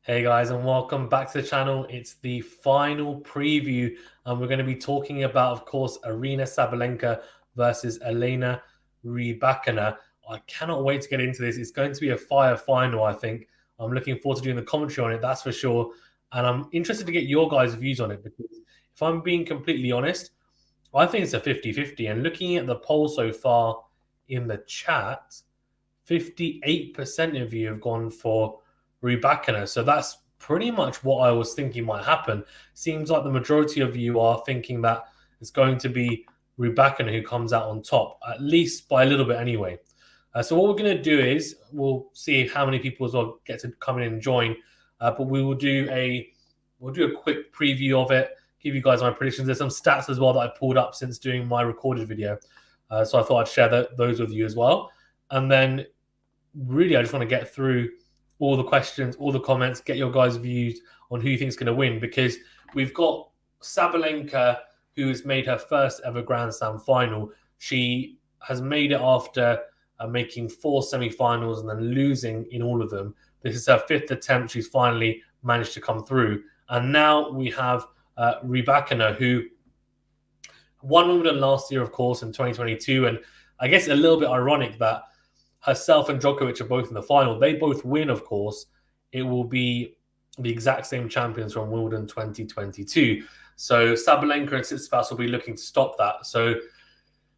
Hey guys, and welcome back to the channel. It's the final preview, and we're going to be talking about, of course, Aryna Sabalenka versus Elena Rybakina. I cannot wait to get into this. It's going to be a fire final, I think. I'm looking forward to doing the commentary on it, that's for sure. And I'm interested to get your guys' views on it because if I'm being completely honest, I think it's a 50-50. And looking at the poll so far in the chat, 58% of you have gone for Rybakina. So that's pretty much what I was thinking might happen. Seems like the majority of you are thinking that it's going to be Rybakina who comes out on top, at least by a little bit anyway. So what we're going to do is we'll see how many people as well get to come in and join. But we will do a quick preview of it, give you guys my predictions. There's some stats as well that I pulled up since doing my recorded video. So I thought I'd share those with you as well. And then really, I just want to get through all the questions, all the comments, get your guys' views on who you think is going to win, because we've got Sabalenka, who has made her first ever Grand Slam final. She has made it after making 4 semi-finals and then losing in all of them. This is her 5th attempt. She's finally managed to come through. And now we have Rybakina, who won Wimbledon last year, of course, in 2022. And I guess a little bit ironic that herself and Djokovic are both in the final. They both win, of course. It will be the exact same champions from Wimbledon 2022. So Sabalenka and Tsitsipas will be looking to stop that. So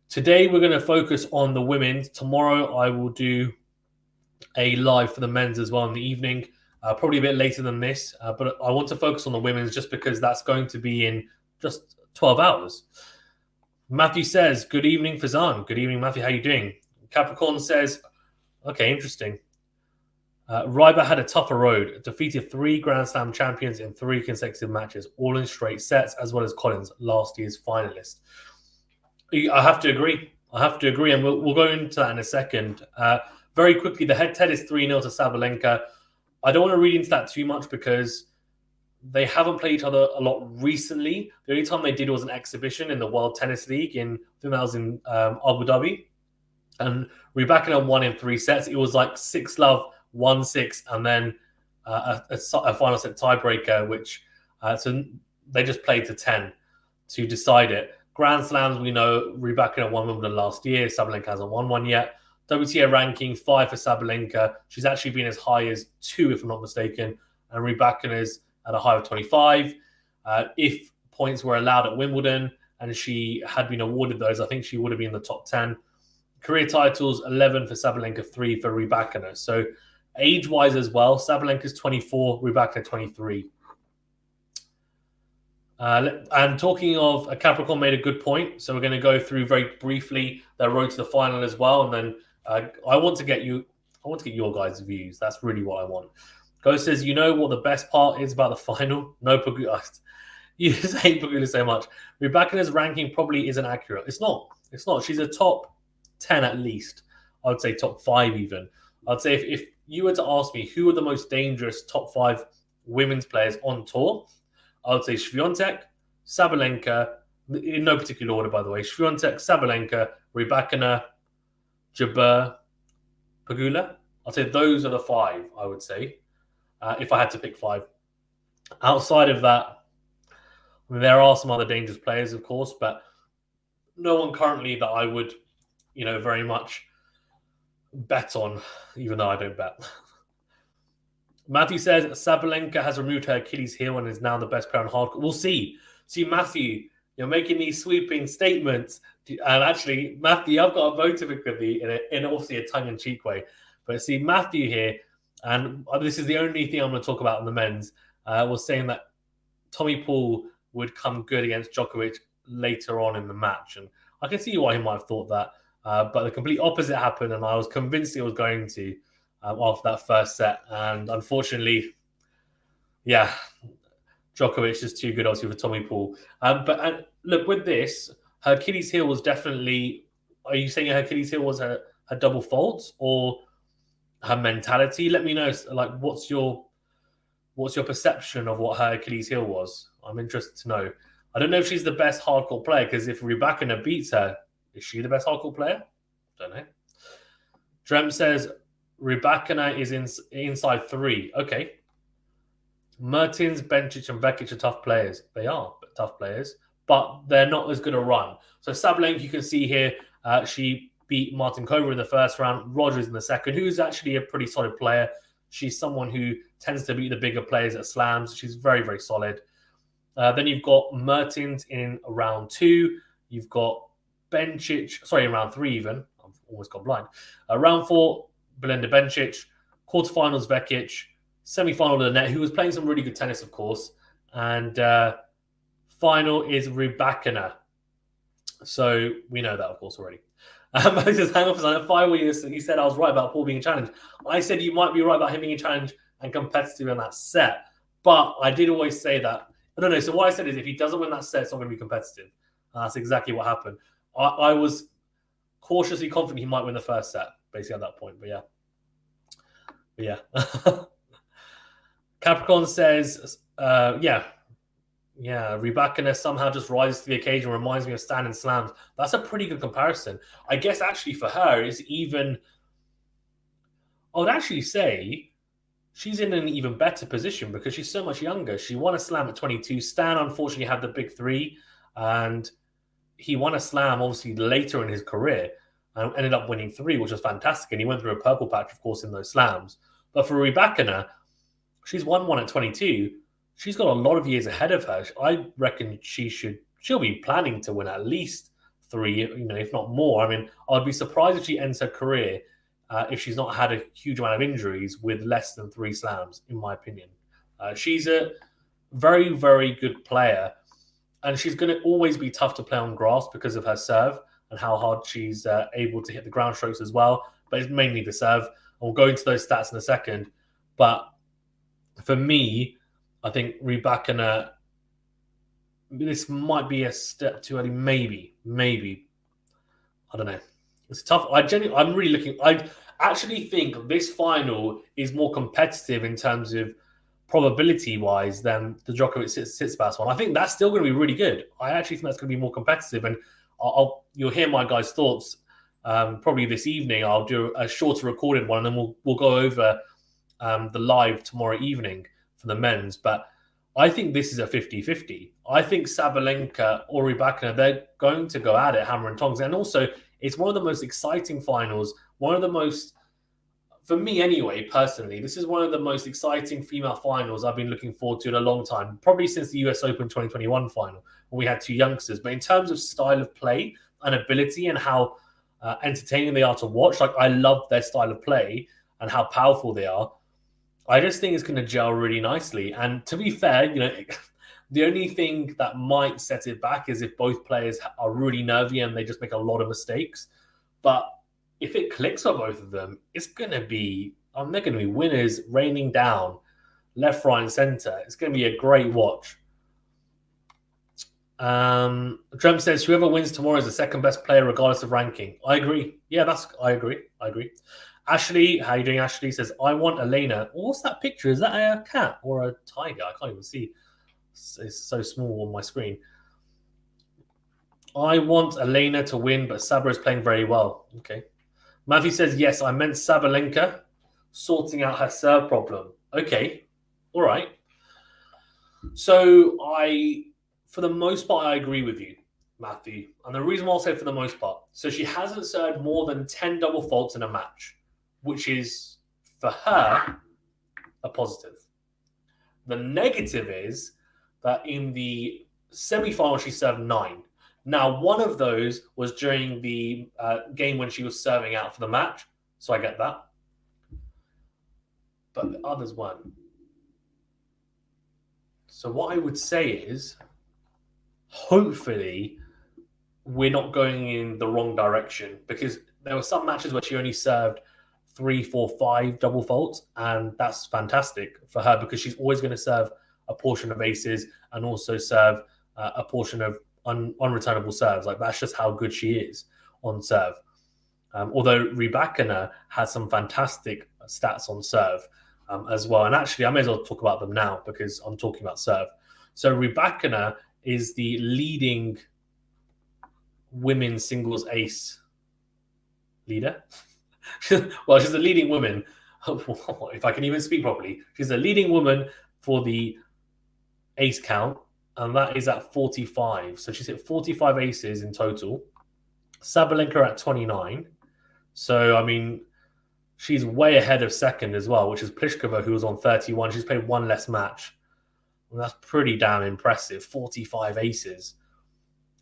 today we're going to focus on the women's. Tomorrow I will do a live for the men's as well in the evening, probably a bit later than this. But I want to focus on the women's just because that's going to be in just 12 hours. Matthew says, good evening, Fazan. Good evening, Matthew. How are you doing? Capricorn says, okay, interesting. Ryba had a tougher road, defeated 3 Grand Slam champions in 3 consecutive matches, all in straight sets, as well as Collins, last year's finalist. I have to agree. And we'll go into that in a second. Very quickly, the head-to-head is 3-0 to Sabalenka. I don't want to read into that too much because they haven't played each other a lot recently. The only time they did was an exhibition in the World Tennis League I think that was in Abu Dhabi. And Rybakina won in 3 sets. It was like 6-love, 1-6, and then a final set tiebreaker, which so they just played to 10 to decide it. Grand Slams, we know Rybakina won Wimbledon last year. Sabalenka hasn't won one yet. WTA ranking 5 for Sabalenka. She's actually been as high as 2, if I'm not mistaken. And Rybakina is at a high of 25. If points were allowed at Wimbledon and she had been awarded those, I think she would have been in the top 10. Career titles, 11 for Sabalenka, 3 for Rybakina. So age-wise as well, Sabalenka's 24, Rybakina 23. And talking of, Capricorn made a good point. So we're going to go through very briefly their road to the final as well. And then I want to get your guys' views. That's really what I want. Ghost says, you know what the best part is about the final? No Pagula. You just hate Pagula so much. Rybakina's ranking probably isn't accurate. It's not. She's a top 10 at least. I would say top 5 even. I'd say if you were to ask me who are the most dangerous top 5 women's players on tour, I would say Swiatek, Sabalenka, in no particular order, by the way. Swiatek, Sabalenka, Rybakina, Jabeur, Pagula. I'd say those are the 5, I would say, if I had to pick 5. Outside of that, I mean, there are some other dangerous players, of course, but no one currently that I would very much bet on, even though I don't bet. Matthew says Sabalenka has removed her Achilles heel and is now the best player on hardcourt. We'll see. See, Matthew, you're making these sweeping statements. And actually, Matthew, I've got a motive with you in obviously a tongue-in-cheek way. But see, Matthew here, and this is the only thing I'm going to talk about in the men's, was saying that Tommy Paul would come good against Djokovic later on in the match. And I can see why he might have thought that. But the complete opposite happened, and I was convinced it was going to after that first set. And unfortunately, yeah, Djokovic is too good, obviously, for Tommy Paul. But look, with this, her Achilles heel was definitely... Are you saying her Achilles heel was her double faults or her mentality? Let me know. Like, what's your perception of what her Achilles heel was? I'm interested to know. I don't know if she's the best hardcore player, because if Rybakina beats her, is she the best hardcore player? Don't know. Drem says Rybakina is inside 3. Okay. Mertens, Bencic, and Vekic are tough players. They are tough players, but they're not as good a run. So Sabalenka, you can see here, she beat Martinkova in the first round, Rogers in the second, who's actually a pretty solid player. She's someone who tends to beat the bigger players at slams. She's very, very solid. Then you've got Mertens in round 2. You've got Bencic, in round 3 even. I've almost gone blind. Round 4, Belinda Bencic. Quarterfinals, Vekic. Semi-final, Lynette, who was playing some really good tennis, of course. And final is Rybakina. So we know that, of course, already. Moses Hangoff is on a 5 years. He said I was right about Paul being a challenge. I said you might be right about him being a challenge and competitive in that set. But I did always say that. I don't know. So what I said is if he doesn't win that set, it's not going to be competitive. That's exactly what happened. I was cautiously confident he might win the first set, basically, at that point. But yeah. Capricorn says, Rybakina somehow just rises to the occasion, reminds me of Stan and slams. That's a pretty good comparison. I guess actually for her is even, I would actually say she's in an even better position because she's so much younger. She won a slam at 22. Stan unfortunately had the big 3 and he won a slam obviously later in his career and ended up winning 3, which was fantastic. And he went through a purple patch, of course, in those slams. But for Rybakina, she's won 1 at 22. She's got a lot of years ahead of her. I reckon she'll be planning to win at least 3, if not more. I mean, I'd be surprised if she ends her career if she's not had a huge amount of injuries with less than 3 slams, in my opinion. She's a very, very good player, and she's going to always be tough to play on grass because of her serve and how hard she's able to hit the ground strokes as well. But it's mainly the serve. And we'll go into those stats in a second. But for me, I think Rybakina, this might be a step too early. Maybe. I don't know. It's tough. I'm really looking. I actually think this final is more competitive in terms of probability-wise than the Djokovic-Tsitsipas one. I think that's still going to be really good. I actually think that's going to be more competitive, and you'll hear my guys' thoughts probably this evening. I'll do a shorter recorded one, and then we'll go over the live tomorrow evening for the men's. But I think this is a 50-50. I think Sabalenka or Rybakina, they're going to go at it hammer and tongs. And also, it's one of the most exciting finals. One of the most, for me anyway, personally, this is one of the most exciting female finals I've been looking forward to in a long time. Probably since the US Open 2021 final, when we had 2 youngsters. But in terms of style of play and ability and how entertaining they are to watch, I love their style of play and how powerful they are. I just think it's going to gel really nicely. And to be fair, the only thing that might set it back is if both players are really nervy and they just make a lot of mistakes. But if it clicks for both of them, it's going to be, they're going to be winners raining down left, right, and center. It's going to be a great watch. Trump says, whoever wins tomorrow is the second best player regardless of ranking. I agree. Yeah, I agree. Ashley, how you doing, Ashley? Says, I want Elena. What's that picture? Is that a cat or a tiger? I can't even see. It's so small on my screen. I want Elena to win, but Sabra is playing very well. Okay. Matthew says, yes, I meant Sabalenka sorting out her serve problem. Okay. All right. So for the most part, I agree with you, Matthew. And the reason why I'll say for the most part, so she hasn't served more than 10 double faults in a match, which is, for her, a positive. The negative is that in the semi-final, she served 9. Now, one of those was during the game when she was serving out for the match, so I get that. But the others weren't. So what I would say is, hopefully, we're not going in the wrong direction, because there were some matches where she only served 3, 4, 5 double faults, and that's fantastic for her because she's always going to serve a portion of aces and also serve a portion of unreturnable serves. That's just how good she is on serve. Although Rybakina has some fantastic stats on serve as well. And actually, I may as well talk about them now because I'm talking about serve. So Rybakina is the leading women's singles ace leader. Well, she's the leading woman. If I can even speak properly, she's the leading woman for the ace count, and that is at 45. So she's hit 45 aces in total. Sabalenka at 29. So, I mean, she's way ahead of second as well, which is Pliskova, who was on 31. She's played one less match. And that's pretty damn impressive. 45 aces.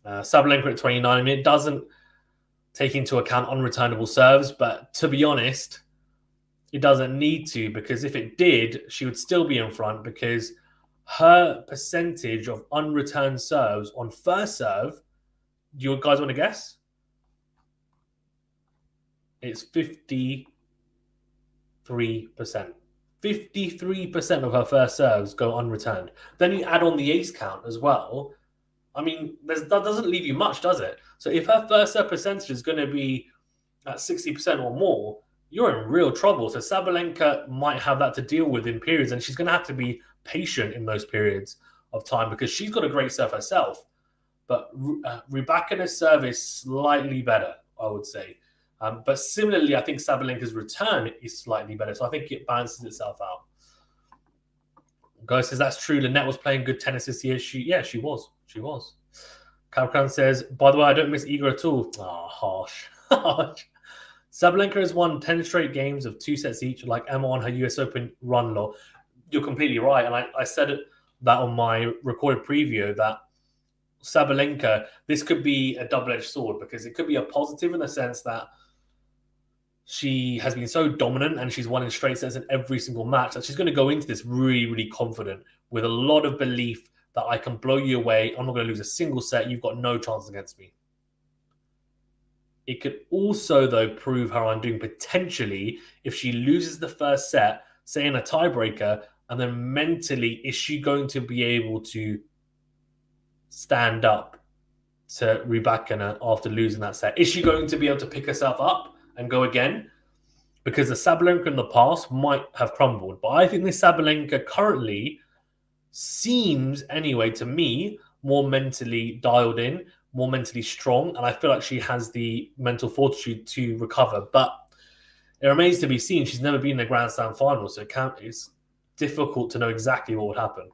Sabalenka at 29. I mean, it doesn't take into account unreturnable serves, but to be honest, it doesn't need to, because if it did, she would still be in front, because her percentage of unreturned serves on first serve, do you guys want to guess? It's 53%. 53% of her first serves go unreturned. Then you add on the ace count as well. I mean, that doesn't leave you much, does it? So if her first serve percentage is going to be at 60% or more, you're in real trouble. So Sabalenka might have that to deal with in periods, and she's going to have to be patient in those periods of time, because she's got a great serve herself. But Rybakina's serve is slightly better, I would say. But similarly, I think Sabalenka's return is slightly better. So I think it balances itself out. Guy says, that's true. Lynette was playing good tennis this year. She was. She was. Capricorn says, by the way, I don't miss Igor at all. Oh, harsh. Sabalenka has won 10 straight games of 2 sets each, like Emma on her US Open run law. You're completely right. And I said that on my recorded preview, that Sabalenka, this could be a double-edged sword, because it could be a positive in the sense that she has been so dominant and she's won in straight sets in every single match that she's going to go into this really, really confident with a lot of belief that I can blow you away. I'm not going to lose a single set. You've got no chance against me. It could also, though, prove her undoing potentially if she loses the first set, say in a tiebreaker, and then mentally, is she going to be able to stand up to Rybakina after losing that set? Is she going to be able to pick herself up and go again? Because the Sabalenka in the past might have crumbled. But I think this Sabalenka currently seems, anyway, to me, more mentally dialed in, more mentally strong. And I feel like she has the mental fortitude to recover. But it remains to be seen. She's never been in a Grand Slam final, so it's difficult to know exactly what would happen.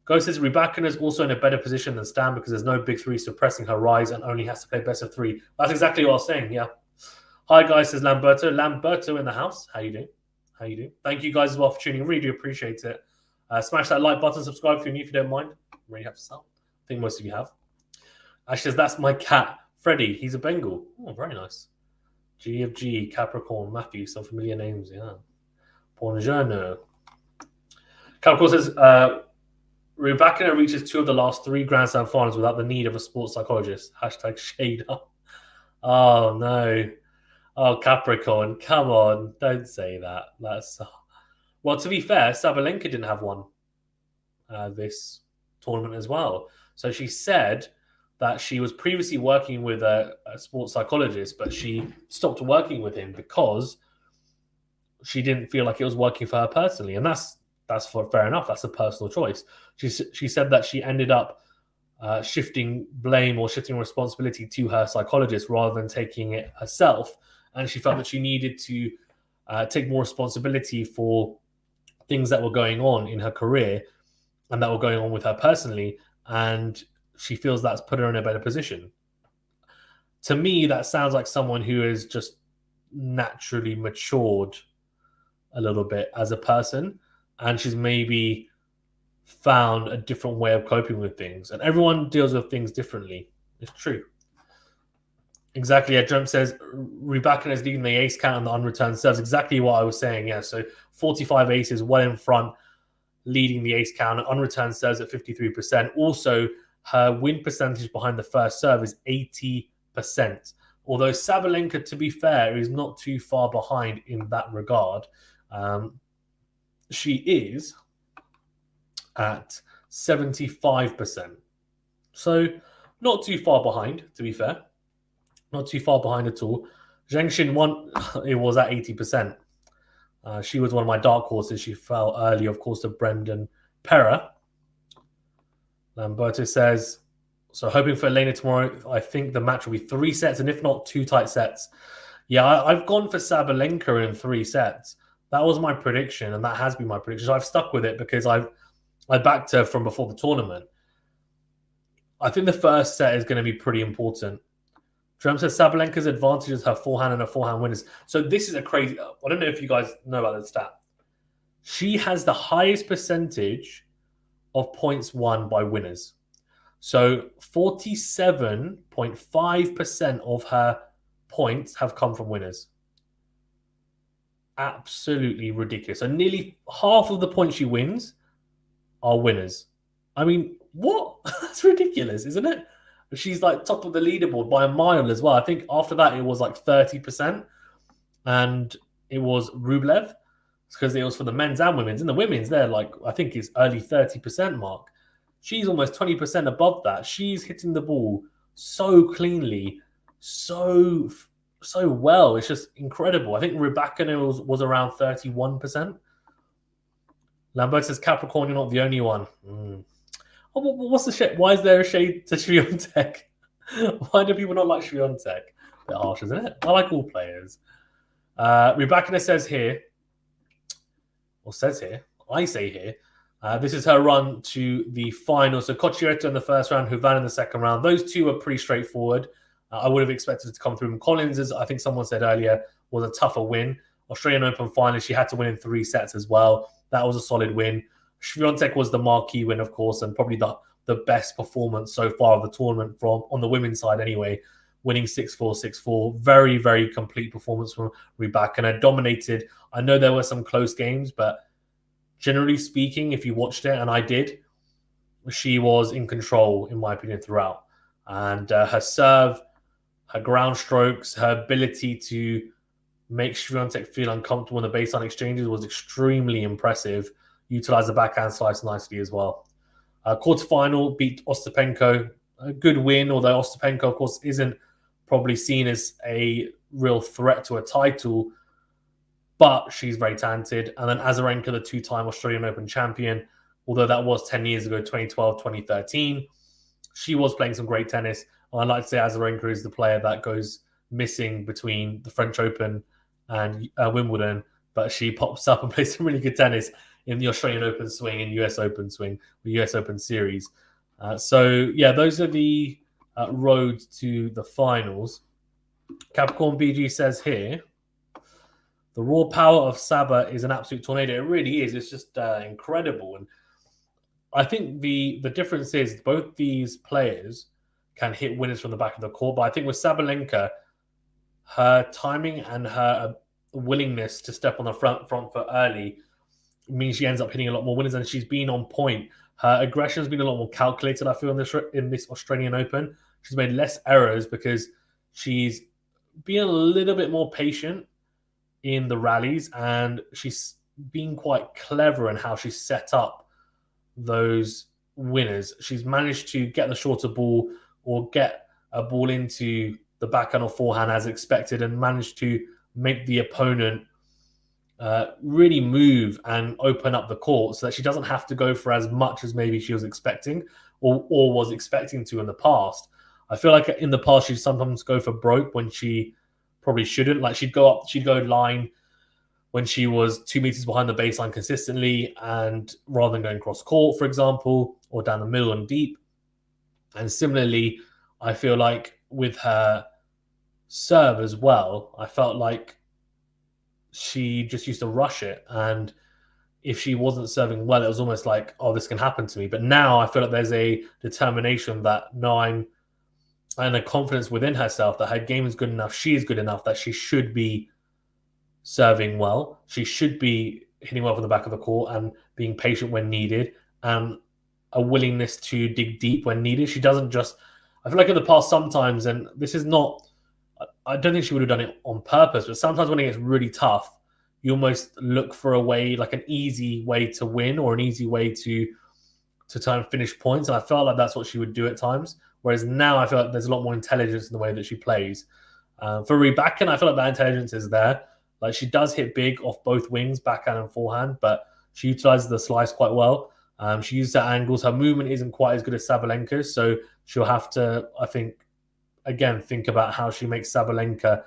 Go says Rybakina is also in a better position than Stan, because there's no big three suppressing her rise and only has to play best of 3. That's exactly what I was saying, yeah. Hi, guys, says Lamberto. Lamberto in the house. How you doing? Thank you guys as well for tuning in. Really do appreciate it. Smash that like button, subscribe if you're new, if you don't mind. Really have to sell. I think most of you have. Ash says, that's my cat, Freddie. He's a Bengal. Oh, very nice. GFG, Capricorn, Matthew, some familiar names, yeah. Buongiorno. Capricorn says, Rybakina reaches 2 of the last 3 Grand Slam finals without the need of a sports psychologist. Hashtag shade up. Oh, no. Oh, Capricorn, come on. Don't say that. That's... Well, to be fair, Sabalenka didn't have one this tournament as well. So she said that she was previously working with a sports psychologist, but she stopped working with him because she didn't feel like it was working for her personally. And that's fair enough. That's a personal choice. She said that she ended up shifting blame or shifting responsibility to her psychologist rather than taking it herself. And she felt that she needed to take more responsibility for things that were going on in her career and that were going on with her personally. And she feels that's put her in a better position. To me, that sounds like someone who is just naturally matured a little bit as a person. And she's maybe found a different way of coping with things. And everyone deals with things differently. It's true. Exactly. Yeah, Jump says Rybakina is leading the ace count and the unreturned serves. Exactly what I was saying. Yeah, so 45 aces, well in front, leading the ace count. Unreturned serves at 53%. Also, her win percentage behind the first serve is 80%. Although Sabalenka, to be fair, is not too far behind in that regard. She is at 75%. So not too far behind, to be fair. Not too far behind at all. Zheng Xin won, it was at 80%. She was one of my dark horses. She fell early, of course, to Brendan Perra. Lamberto says, so hoping for Elena tomorrow. I think the match will be 3 sets, and if not, 2 tight sets. Yeah, I've gone for Sabalenka in 3 sets. That was my prediction, and that has been my prediction. So I've stuck with it because I backed her from before the tournament. I think the first set is going to be pretty important. Jerome says Sabalenka's advantage is her forehand and her forehand winners. So this is a crazy. I don't know if you guys know about this stat. She has the highest percentage of points won by winners. So 47.5% of her points have come from winners. Absolutely ridiculous. So nearly half of the points she wins are winners. I mean, what? That's ridiculous, isn't it? She's like top of the leaderboard by a mile as well. I think after that it was like 30%, and it was Rublev because it was for the men's and women's. In the women's, they're like, I think it's early 30% mark. She's almost 20% above that. She's hitting the ball so cleanly, so well. It's just incredible. I think Rybakina was around 31%. Lambert says Capricorn, you're not the only one. Oh, what's the shade? Why is there a shade to Swiatek? Why do people not like Swiatek? A bit harsh, isn't it? I like all players. Rybakina says here, or says here, I say here, this is her run to the final. So Cocciaretto in the first round, Huvan in the second round. Those two are pretty straightforward. I would have expected it to come through. And Collins, as I think someone said earlier, was a tougher win. Australian Open final, she had to win in 3 sets as well. That was a solid win. Swiatek was the marquee win, of course, and probably the best performance so far of the tournament from on the women's side anyway, winning 6-4, 6-4. Very, very complete performance from Rybakina. Dominated. I know there were some close games, but generally speaking, if you watched it, and I did, she was in control, in my opinion, throughout. And her serve, her ground strokes, her ability to make Swiatek feel uncomfortable in the baseline exchanges was extremely impressive. Utilized the backhand slice nicely as well. Quarterfinal beat Ostapenko. A good win, although Ostapenko, of course, isn't probably seen as a real threat to a title, but she's very talented. And then Azarenka, the 2-time Australian Open champion, although that was 10 years ago, 2012, 2013, she was playing some great tennis. And I'd like to say Azarenka is the player that goes missing between the French Open and Wimbledon, but she pops up and plays some really good tennis in the Australian Open swing and US Open swing, the US Open series. So, yeah, those are the roads to the finals. Capricorn BG says here, the raw power of Saba is an absolute tornado. It really is. It's just incredible. And I think the difference is both these players can hit winners from the back of the court. But I think with Sabalenka, her timing and her willingness to step on the front foot early means she ends up hitting a lot more winners, and she's been on point. Her aggression has been a lot more calculated, I feel, in this Australian Open. She's made less errors because she's been a little bit more patient in the rallies, and she's been quite clever in how she's set up those winners. She's managed to get the shorter ball or get a ball into the backhand or forehand as expected, and managed to make the opponent really move and open up the court so that she doesn't have to go for as much as maybe she was expecting or was expecting to in the past. I feel like in the past she'd sometimes go for broke when she probably shouldn't. Like she'd go line when she was 2 meters behind the baseline consistently, and rather than going cross court, for example, or down the middle and deep. And similarly, I feel like with her serve as well, I felt like she just used to rush it, and if she wasn't serving well, it was almost like, oh, this can happen to me. But now I feel like there's a determination that and a confidence within herself that her game is good enough, she is good enough, that she should be serving well, she should be hitting well from the back of the court and being patient when needed, and a willingness to dig deep when needed. She doesn't just, I feel like in the past sometimes, and this is not, I don't think she would have done it on purpose, but sometimes when it gets really tough, you almost look for a way, like an easy way to win or an easy way to try and finish points. And I felt like that's what she would do at times. Whereas now I feel like there's a lot more intelligence in the way that she plays. For Rybakina, I feel like that intelligence is there. Like she does hit big off both wings, backhand and forehand, but she utilizes the slice quite well. She uses her angles. Her movement isn't quite as good as Sabalenka's, so she'll have to, I think, again, think about how she makes Sabalenka,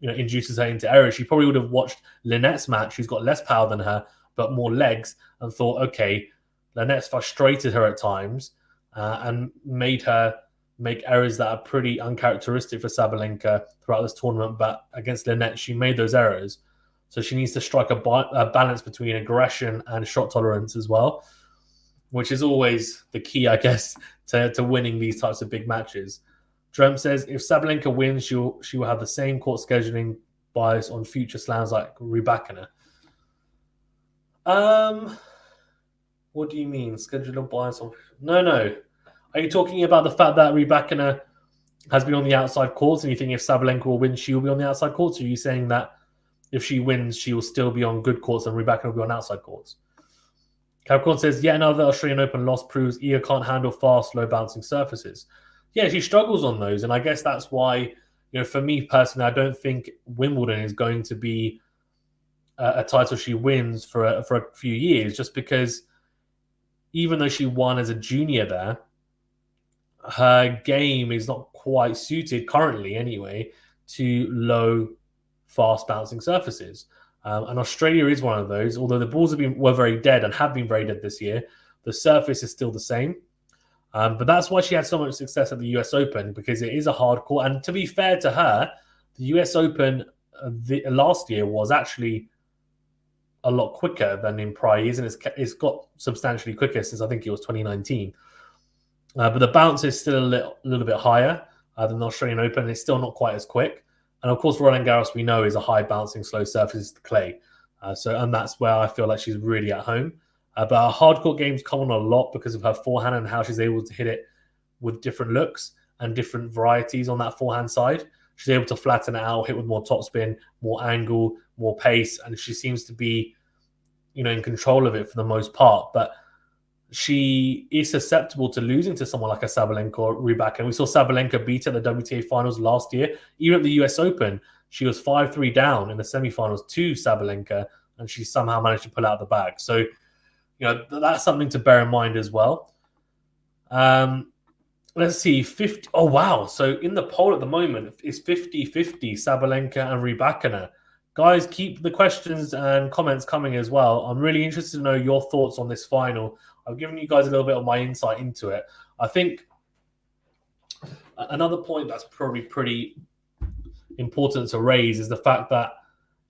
induces her into errors. She probably would have watched Lynette's match, who's got less power than her, but more legs, and thought, okay, Lynette's frustrated her at times and made her make errors that are pretty uncharacteristic for Sabalenka throughout this tournament. But against Lynette, she made those errors. So she needs to strike a balance between aggression and shot tolerance as well, which is always the key, I guess, to winning these types of big matches. Jerome says, if Sabalenka wins, she will have the same court scheduling bias on future slams like Rybakina. What do you mean? Scheduling bias on... No. Are you talking about the fact that Rybakina has been on the outside courts, and you think if Sabalenka will win, she will be on the outside courts? Or are you saying that if she wins, she will still be on good courts and Rybakina will be on outside courts? Capricorn says, yet another Australian Open loss proves Ia can't handle fast, low bouncing surfaces. Yeah, she struggles on those, and I guess that's why, for me personally, I don't think Wimbledon is going to be a title she wins for a few years, just because even though she won as a junior there, her game is not quite suited currently anyway to low, fast bouncing surfaces. And Australia is one of those. Although the balls were very dead and have been very dead this year, the surface is still the same. But that's why she had so much success at the US Open, because it is a hard court. And to be fair to her, the US Open last year was actually a lot quicker than in prior years, and it's got substantially quicker since I think it was 2019. But the bounce is still a little bit higher than the Australian Open, and it's still not quite as quick. And of course, Roland Garros, we know, is a high bouncing, slow surface to clay. And that's where I feel like she's really at home. But her hard court games come on a lot because of her forehand and how she's able to hit it with different looks and different varieties on that forehand side. She's able to flatten it out, hit with more topspin, more angle, more pace, and she seems to be, in control of it for the most part. But she is susceptible to losing to someone like a Sabalenka or Rybakina. We saw Sabalenka beat at the WTA finals last year. Even at the US Open, she was 5-3 down in the semifinals to Sabalenka, and she somehow managed to pull out the bag. So, that's something to bear in mind as well. Let's see, 50. Oh, wow. So in the poll at the moment, it's 50-50 Sabalenka and Rybakina. Guys, keep the questions and comments coming as well. I'm really interested to know your thoughts on this final. I've given you guys a little bit of my insight into it. I think another point that's probably pretty important to raise is the fact that,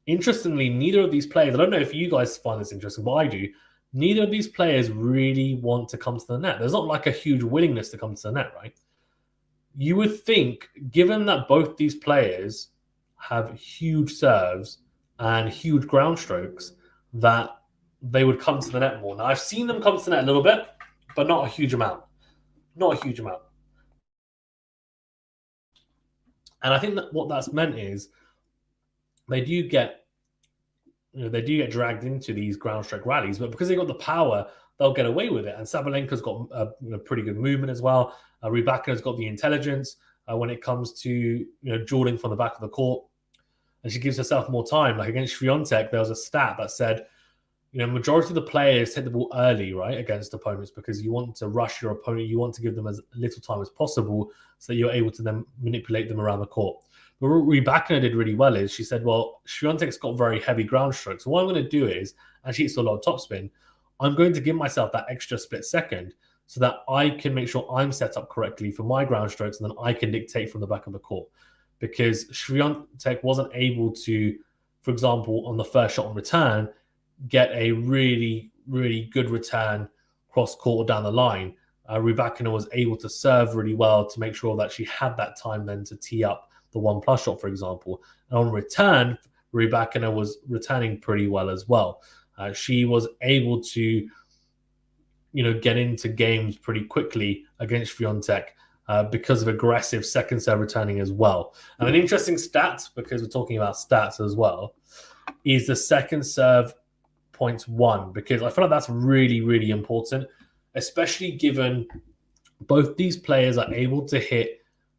interestingly, neither of these players, I don't know if you guys find this interesting, but I do, neither of these players really want to come to the net. There's not like a huge willingness to come to the net, right? You would think, given that both these players have huge serves and huge ground strokes, that they would come to the net more. Now, I've seen them come to the net a little bit, but not a huge amount. Not a huge amount. And I think that what that's meant is they do get dragged into these ground stroke rallies, but because they got the power, they'll get away with it. And Sabalenka's got a pretty good movement as well. Rybakina's got the intelligence when it comes to drawing from the back of the court, and she gives herself more time. Like against Swiatek, there was a stat that said, majority of the players take the ball early, right, against opponents, because you want to rush your opponent. You want to give them as little time as possible so that you're able to then manipulate them around the court. But what Rybakina did really well is she said, well, Swiatek's got very heavy ground strokes. So what I'm going to do is, and she hits a lot of topspin, I'm going to give myself that extra split second so that I can make sure I'm set up correctly for my ground strokes, and then I can dictate from the back of the court. Because Swiatek wasn't able to, for example, on the first shot on return, get a really, really good return cross court down the line. Rybakina was able to serve really well to make sure that she had that time then to tee up the 1+ shot, for example. And on return, Rybakina was returning pretty well as well. She was able to, get into games pretty quickly against Swiatek because of aggressive second serve returning as well. And an interesting stat, because we're talking about stats as well, is the second serve points won, because I feel like that's really, really important, especially given both these players are able to hit,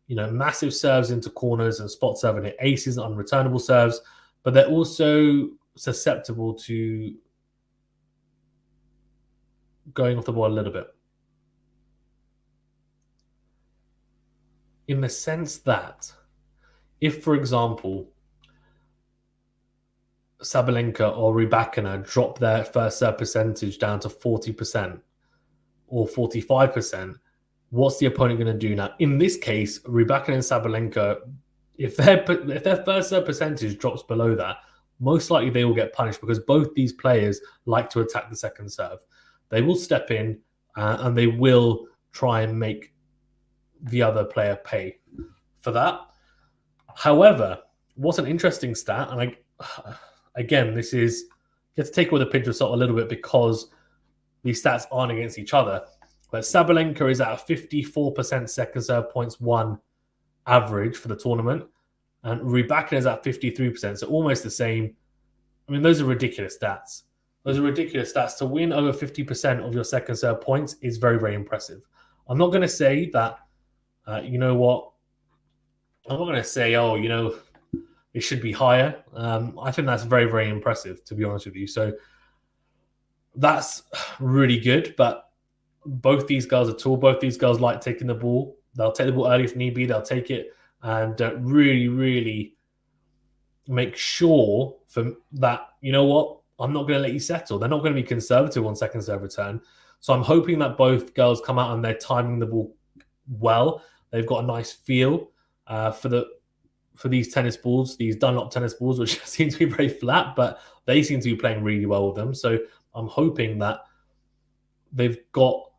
massive serves into corners and spot serve and hit aces and unreturnable serves, but they're also susceptible to going off the ball a little bit. in the sense that if, for example, Sabalenka or Rybakina drop their first serve percentage down to 40% or 45%, what's the opponent going to do now? In this case, Rybakina and Sabalenka, if their first serve percentage drops below that, most likely they will get punished because both these players like to attack the second serve. They will step in and they will try and make the other player pay for that. However, what's an interesting stat, and again, this is, you have to take it with a pinch of salt a little bit because these stats aren't against each other. But Sabalenka is at a 54% second serve points won average for the tournament, and Rybakina is at 53%, so almost the same. I mean, those are ridiculous stats. Those are ridiculous stats. To win over 50% of your second serve points is very, very impressive. I'm not going to say that, you know what, I'm not going to say, oh, you know, it should be higher. I think that's very, very impressive, to be honest with you. So that's really good. But both these girls are tall. Both these girls like taking the ball. They'll take the ball early if need be. They'll take it and really, really make sure for that, you know what, I'm not going to let you settle. They're not going to be conservative on second serve return. So I'm hoping that both girls come out and they're timing the ball well. They've got a nice feel for these tennis balls, these Dunlop tennis balls, which seem to be very flat, but they seem to be playing really well with them. So I'm hoping that they've got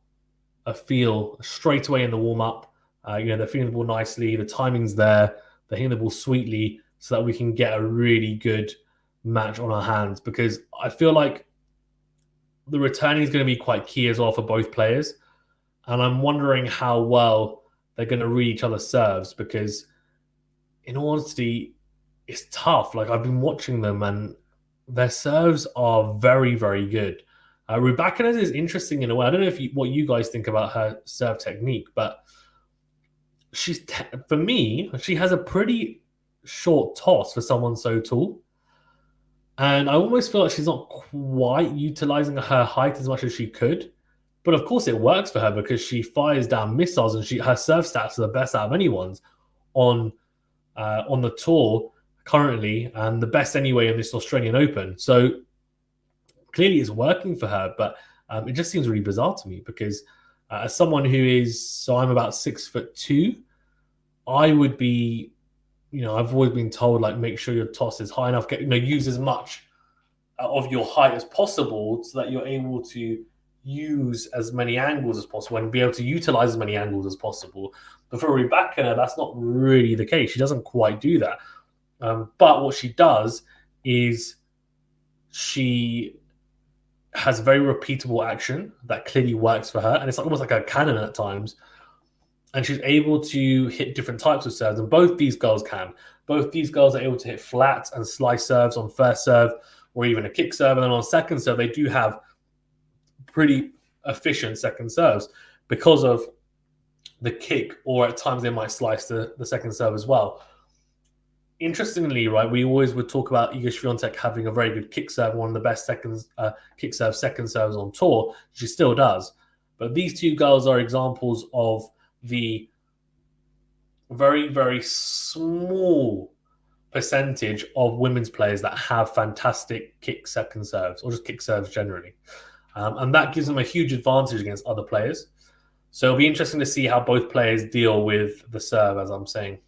a feel straight away in the warm-up. You know, they're feeling the ball nicely, the timing's there, they're hitting the ball sweetly so that we can get a really good match on our hands, because I feel like the returning is going to be quite key as well for both players. And I'm wondering how well they're going to read each other's serves, because in all honesty, it's tough. Like, I've been watching them and their serves are very, very good. Rybakina is interesting in a way. I don't know what you guys think about her serve technique, but for me, she has a pretty short toss for someone so tall. And I almost feel like she's not quite utilizing her height as much as she could. But of course it works for her because she fires down missiles and her serve stats are the best out of anyone's on the tour currently, and the best anyway in this Australian Open. So clearly it's working for her, but it just seems really bizarre to me because as someone I'm about 6'2", I would be, you know, I've always been told, like, make sure your toss is high enough, use as much of your height as possible so that you're able to use as many angles as possible and be able to utilize as many angles as possible. But for Rybakina, that's not really the case. She doesn't quite do that. But what she does is she has very repeatable action that clearly works for her. And it's almost like a cannon at times. And she's able to hit different types of serves. And both these girls can. Both these girls are able to hit flat and slice serves on first serve or even a kick serve. And then on second serve, they do have pretty efficient second serves because of the kick, or at times they might slice the second serve as well. Interestingly, right, we always would talk about Iga Swiatek having a very good kick serve, one of the best kick serve second serves on tour. She still does. But these two girls are examples of the very, very small percentage of women's players that have fantastic kick second serves, or just kick serves generally. And that gives them a huge advantage against other players. So it'll be interesting to see how both players deal with the serve, as I'm saying.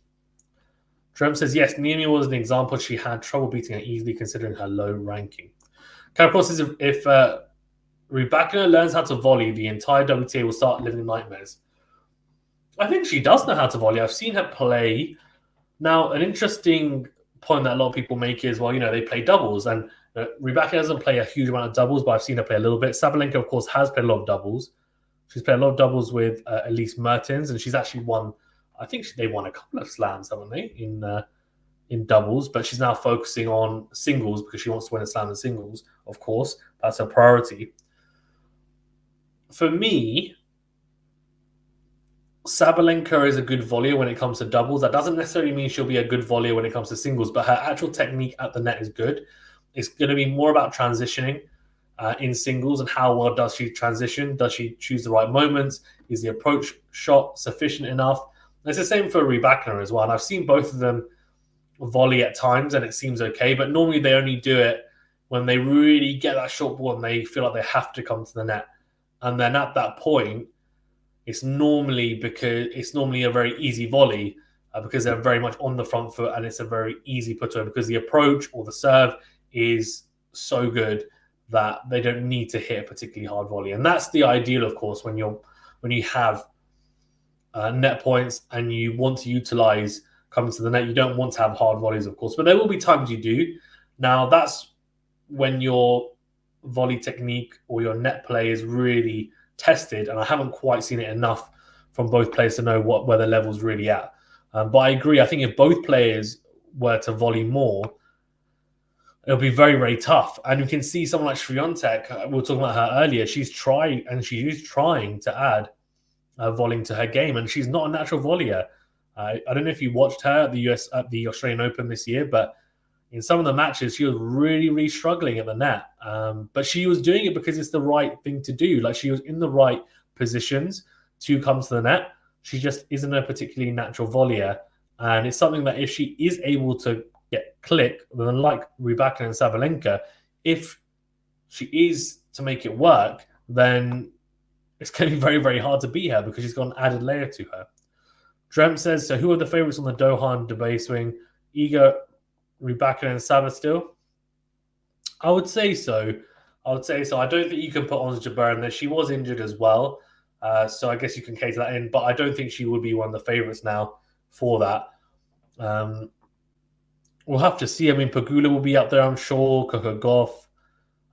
Trump says, yes, Niemi was an example. She had trouble beating her easily considering her low ranking. Carapos says, if Rybakina learns how to volley, the entire WTA will start living nightmares. I think she does know how to volley. I've seen her play. Now, an interesting point that a lot of people make is, well, you know, they play doubles. And Rybakina doesn't play a huge amount of doubles, but I've seen her play a little bit. Sabalenka, of course, has played a lot of doubles. She's played a lot of doubles with Elise Mertens, and she's actually won, I think they won a couple of slams, haven't they, in doubles, but she's now focusing on singles because she wants to win a slam in singles, of course. That's her priority. For me, Sabalenka is a good volleyer when it comes to doubles. That doesn't necessarily mean she'll be a good volleyer when it comes to singles, but her actual technique at the net is good. It's going to be more about transitioning in singles and how well does she transition? Does she choose the right moments? Is the approach shot sufficient enough? It's the same for Rybakina as well. And I've seen both of them volley at times and it seems okay, but normally they only do it when they really get that short ball and they feel like they have to come to the net. And then at that point, it's normally a very easy volley because they're very much on the front foot and it's a very easy put away because the approach or the serve is so good that they don't need to hit a particularly hard volley. And that's the ideal, of course, when you have net points and you want to utilize coming to the net. You don't want to have hard volleys, of course, but there will be times you do. Now, that's when your volley technique or your net play is really tested, and I haven't quite seen it enough from both players to know where the level's really at. But I agree. I think if both players were to volley more, it'll be very, very tough. And you can see someone like Swiatek, we were talking about her earlier, she's trying to add volleying to her game, and she's not a natural volleyer. I don't know if you watched her at the Australian Open this year, but in some of the matches, she was really, really struggling at the net. But she was doing it because it's the right thing to do. Like, she was in the right positions to come to the net. She just isn't a particularly natural volleyer. And it's something that if she is able to get click, then like Rybakina and Sabalenka, if she is to make it work, then it's going to be very, very hard to beat her because she's got an added layer to her. Drem says, so who are the favourites on the Doha and Dubai swing? Iga, Rybakina and Saba still? I would say so. I don't think you can put on Jabeur in there. She was injured as well. So I guess you can cater that in. But I don't think she would be one of the favourites now for that. We'll have to see. I mean, Pegula will be up there, I'm sure. Coco Gauff.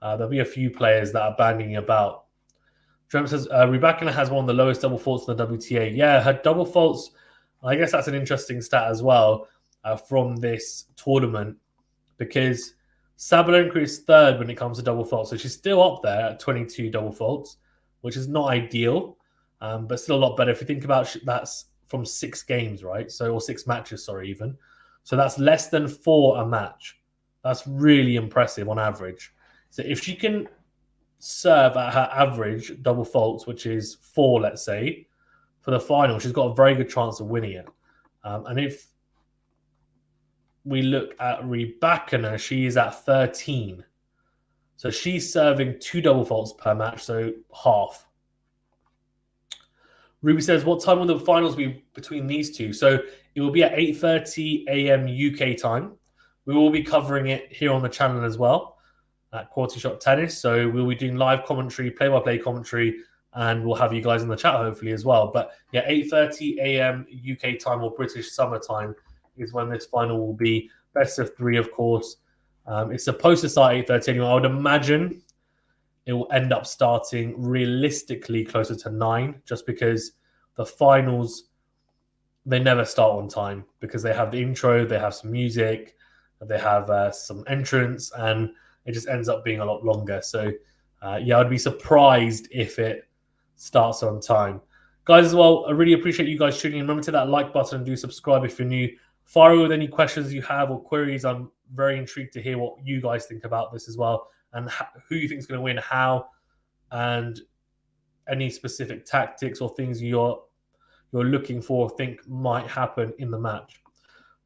There'll be a few players that are banding about. Drem says, Rybakina has one of the lowest double faults in the WTA. Yeah, her double faults, I guess that's an interesting stat as well from this tournament because Sabalenka is third when it comes to double faults. So she's still up there at 22 double faults, which is not ideal, but still a lot better. If you think about that's from 6 games, right? So, or 6 matches, sorry, even. So that's less than 4 a match. That's really impressive on average. So if she can serve at her average double faults, which is 4, let's say, for the final, she's got a very good chance of winning it. And if we look at Rybakina, she is at 13. So she's serving 2 double faults per match, so half. Ruby says, what time will the finals be between these two? So it will be at 8:30 a.m. UK time. We will be covering it here on the channel as well at QualityShot Tennis. So we'll be doing live commentary, play-by-play commentary, and we'll have you guys in the chat hopefully as well. But yeah, 8:30 a.m. UK time or British summer time is when this final will be. Best of 3, of course. It's supposed to start 8:30 anyway. I would imagine it will end up starting realistically closer to 9, just because the finals, they never start on time because they have the intro, they have some music, they have some entrance, and it just ends up being a lot longer. So yeah, I'd be surprised if it starts on time. Guys, as well, I really appreciate you guys tuning in. Remember to hit that like button and do subscribe if you're new. Fire away with any questions you have or queries. I'm very intrigued to hear what you guys think about this as well, and who you think is going to win, how, and any specific tactics or things you're looking for or think might happen in the match.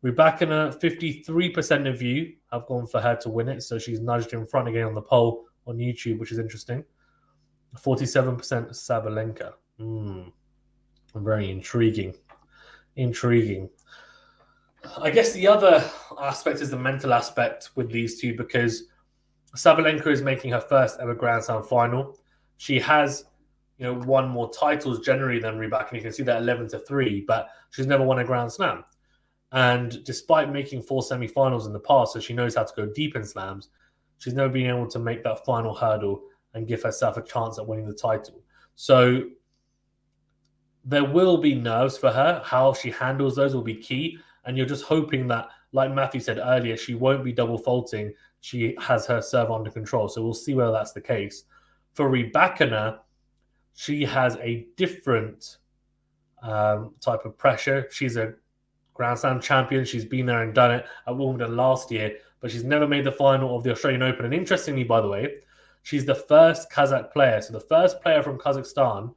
Rybakina, 53% of you have gone for her to win it, so she's nudged in front again on the poll on YouTube, which is interesting. 47% Sabalenka. Very intriguing. I guess the other aspect is the mental aspect with these two, because Sabalenka is making her first ever Grand Slam final. She has, won more titles generally than Rybakina. You can see that 11-3, but she's never won a Grand Slam. And despite making 4 semi-finals in the past, so she knows how to go deep in slams, she's never been able to make that final hurdle and give herself a chance at winning the title. So there will be nerves for her. How she handles those will be key. And you're just hoping that, like Matthew said earlier, she won't be double faulting. She has her serve under control. So we'll see whether that's the case. For Rybakina, she has a different type of pressure. She's a Grand Slam champion. She's been there and done it at Wimbledon last year, but she's never made the final of the Australian Open. And interestingly, by the way, she's the first Kazakh player. So the first player from Kazakhstan,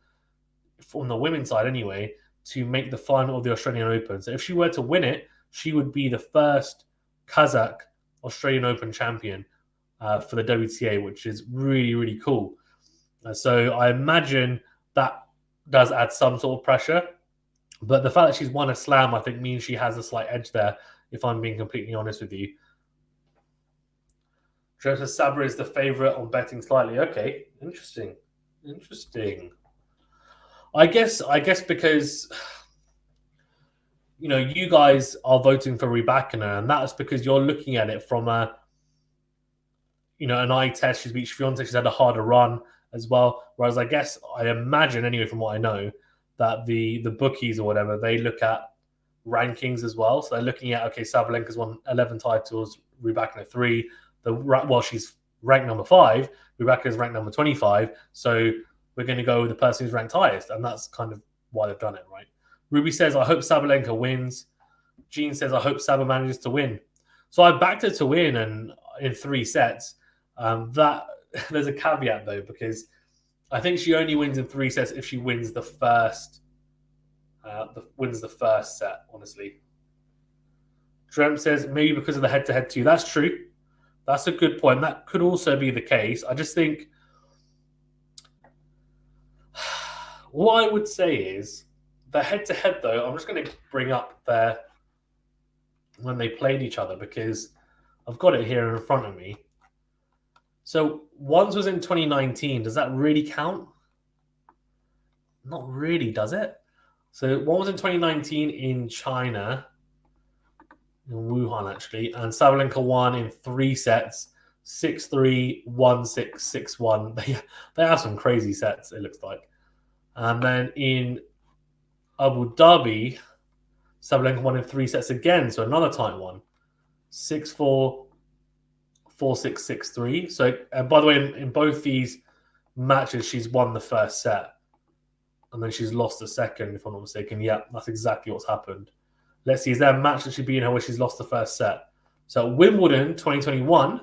from the women's side anyway, to make the final of the Australian Open. So if she were to win it, she would be the first Kazakh Australian Open champion for the WTA, which is really, really cool. So I imagine that does add some sort of pressure. But the fact that she's won a slam, I think, means she has a slight edge there, if I'm being completely honest with you. Joseph Saber is the favourite on betting slightly. Okay, interesting. I guess because you guys are voting for Rybakina, and that's because you're looking at it from an eye test. She's beat Swiatek. She's had a harder run as well. Whereas I imagine anyway, from what I know, that the bookies or whatever, they look at rankings as well. So they're looking at, okay, Sabalenka's won 11 titles, Rybakina 3. She's ranked number 5. Rybakina's ranked number 25. So we're going to go with the person who's ranked highest, and that's kind of why they've done it, right? Ruby says, I hope Sabalenka wins. Jean says, I hope Saba manages to win. So I backed her to win and in 3 sets. That there's a caveat though, because I think she only wins in 3 sets if she wins the first set, honestly. Drem says, maybe because of the head-to-head too. That's true. That's a good point. That could also be the case. I just think what I would say is the head-to-head, though, I'm just going to bring up there when they played each other because I've got it here in front of me. So one's was in 2019. Does that really count? Not really, does it? So one was in 2019 in China, in Wuhan, actually, and Sabalenka won in 3 sets, 6-3, 1-6, 6-1. They have some crazy sets, it looks like. And then in Abu Dhabi, Sabalenka won in 3 sets again, so another tight one. 6-4, 4-6, 6-3. So, and by the way, in both these matches, she's won the first set. And then she's lost the second, if I'm not mistaken. Yeah, that's exactly what's happened. Let's see, is there a match that she's been in her where she's lost the first set? So Wimbledon 2021,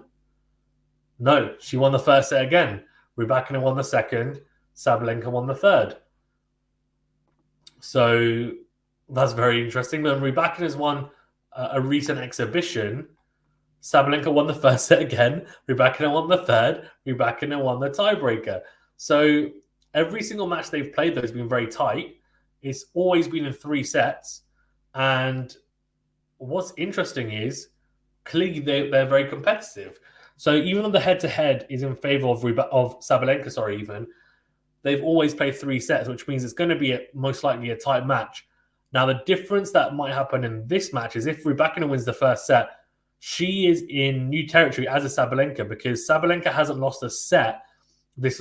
no, she won the first set again. Rybakina won the second, Sabalenka won the third. So that's very interesting. Then Rybakina's won a recent exhibition. Sabalenka won the first set again. Rybakina won the third. Rybakina won the tiebreaker. So every single match they've played, though, has been very tight. It's always been in 3 sets. And what's interesting is clearly they're very competitive. So even though the head-to-head is in favor of Sabalenka, they've always played 3 sets, which means it's going to be most likely a tight match. Now, the difference that might happen in this match is if Rybakina wins the first set, she is in new territory as a Sabalenka because Sabalenka hasn't lost a set this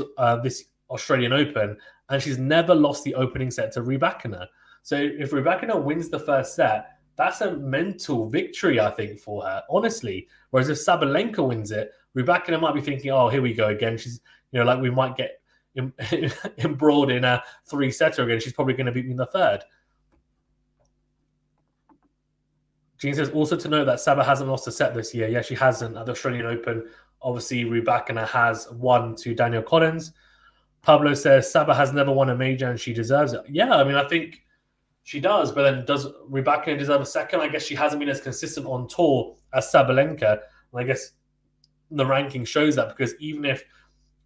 Australian Open, and she's never lost the opening set to Rybakina. So if Rybakina wins the first set, that's a mental victory, I think, for her, honestly. Whereas if Sabalenka wins it, Rybakina might be thinking, oh, here we go again. She's, like we might get embroiled in a 3-setter again. She's probably going to beat me in the third. Jean says, also to note that Saba hasn't lost a set this year. Yeah, she hasn't at the Australian Open. Obviously, Rybakina has won to Daniel Collins. Pablo says, Saba has never won a major and she deserves it. Yeah, I mean, I think she does, but then does Rybakina deserve a second? I guess she hasn't been as consistent on tour as Sabalenka. And I guess the ranking shows that because even if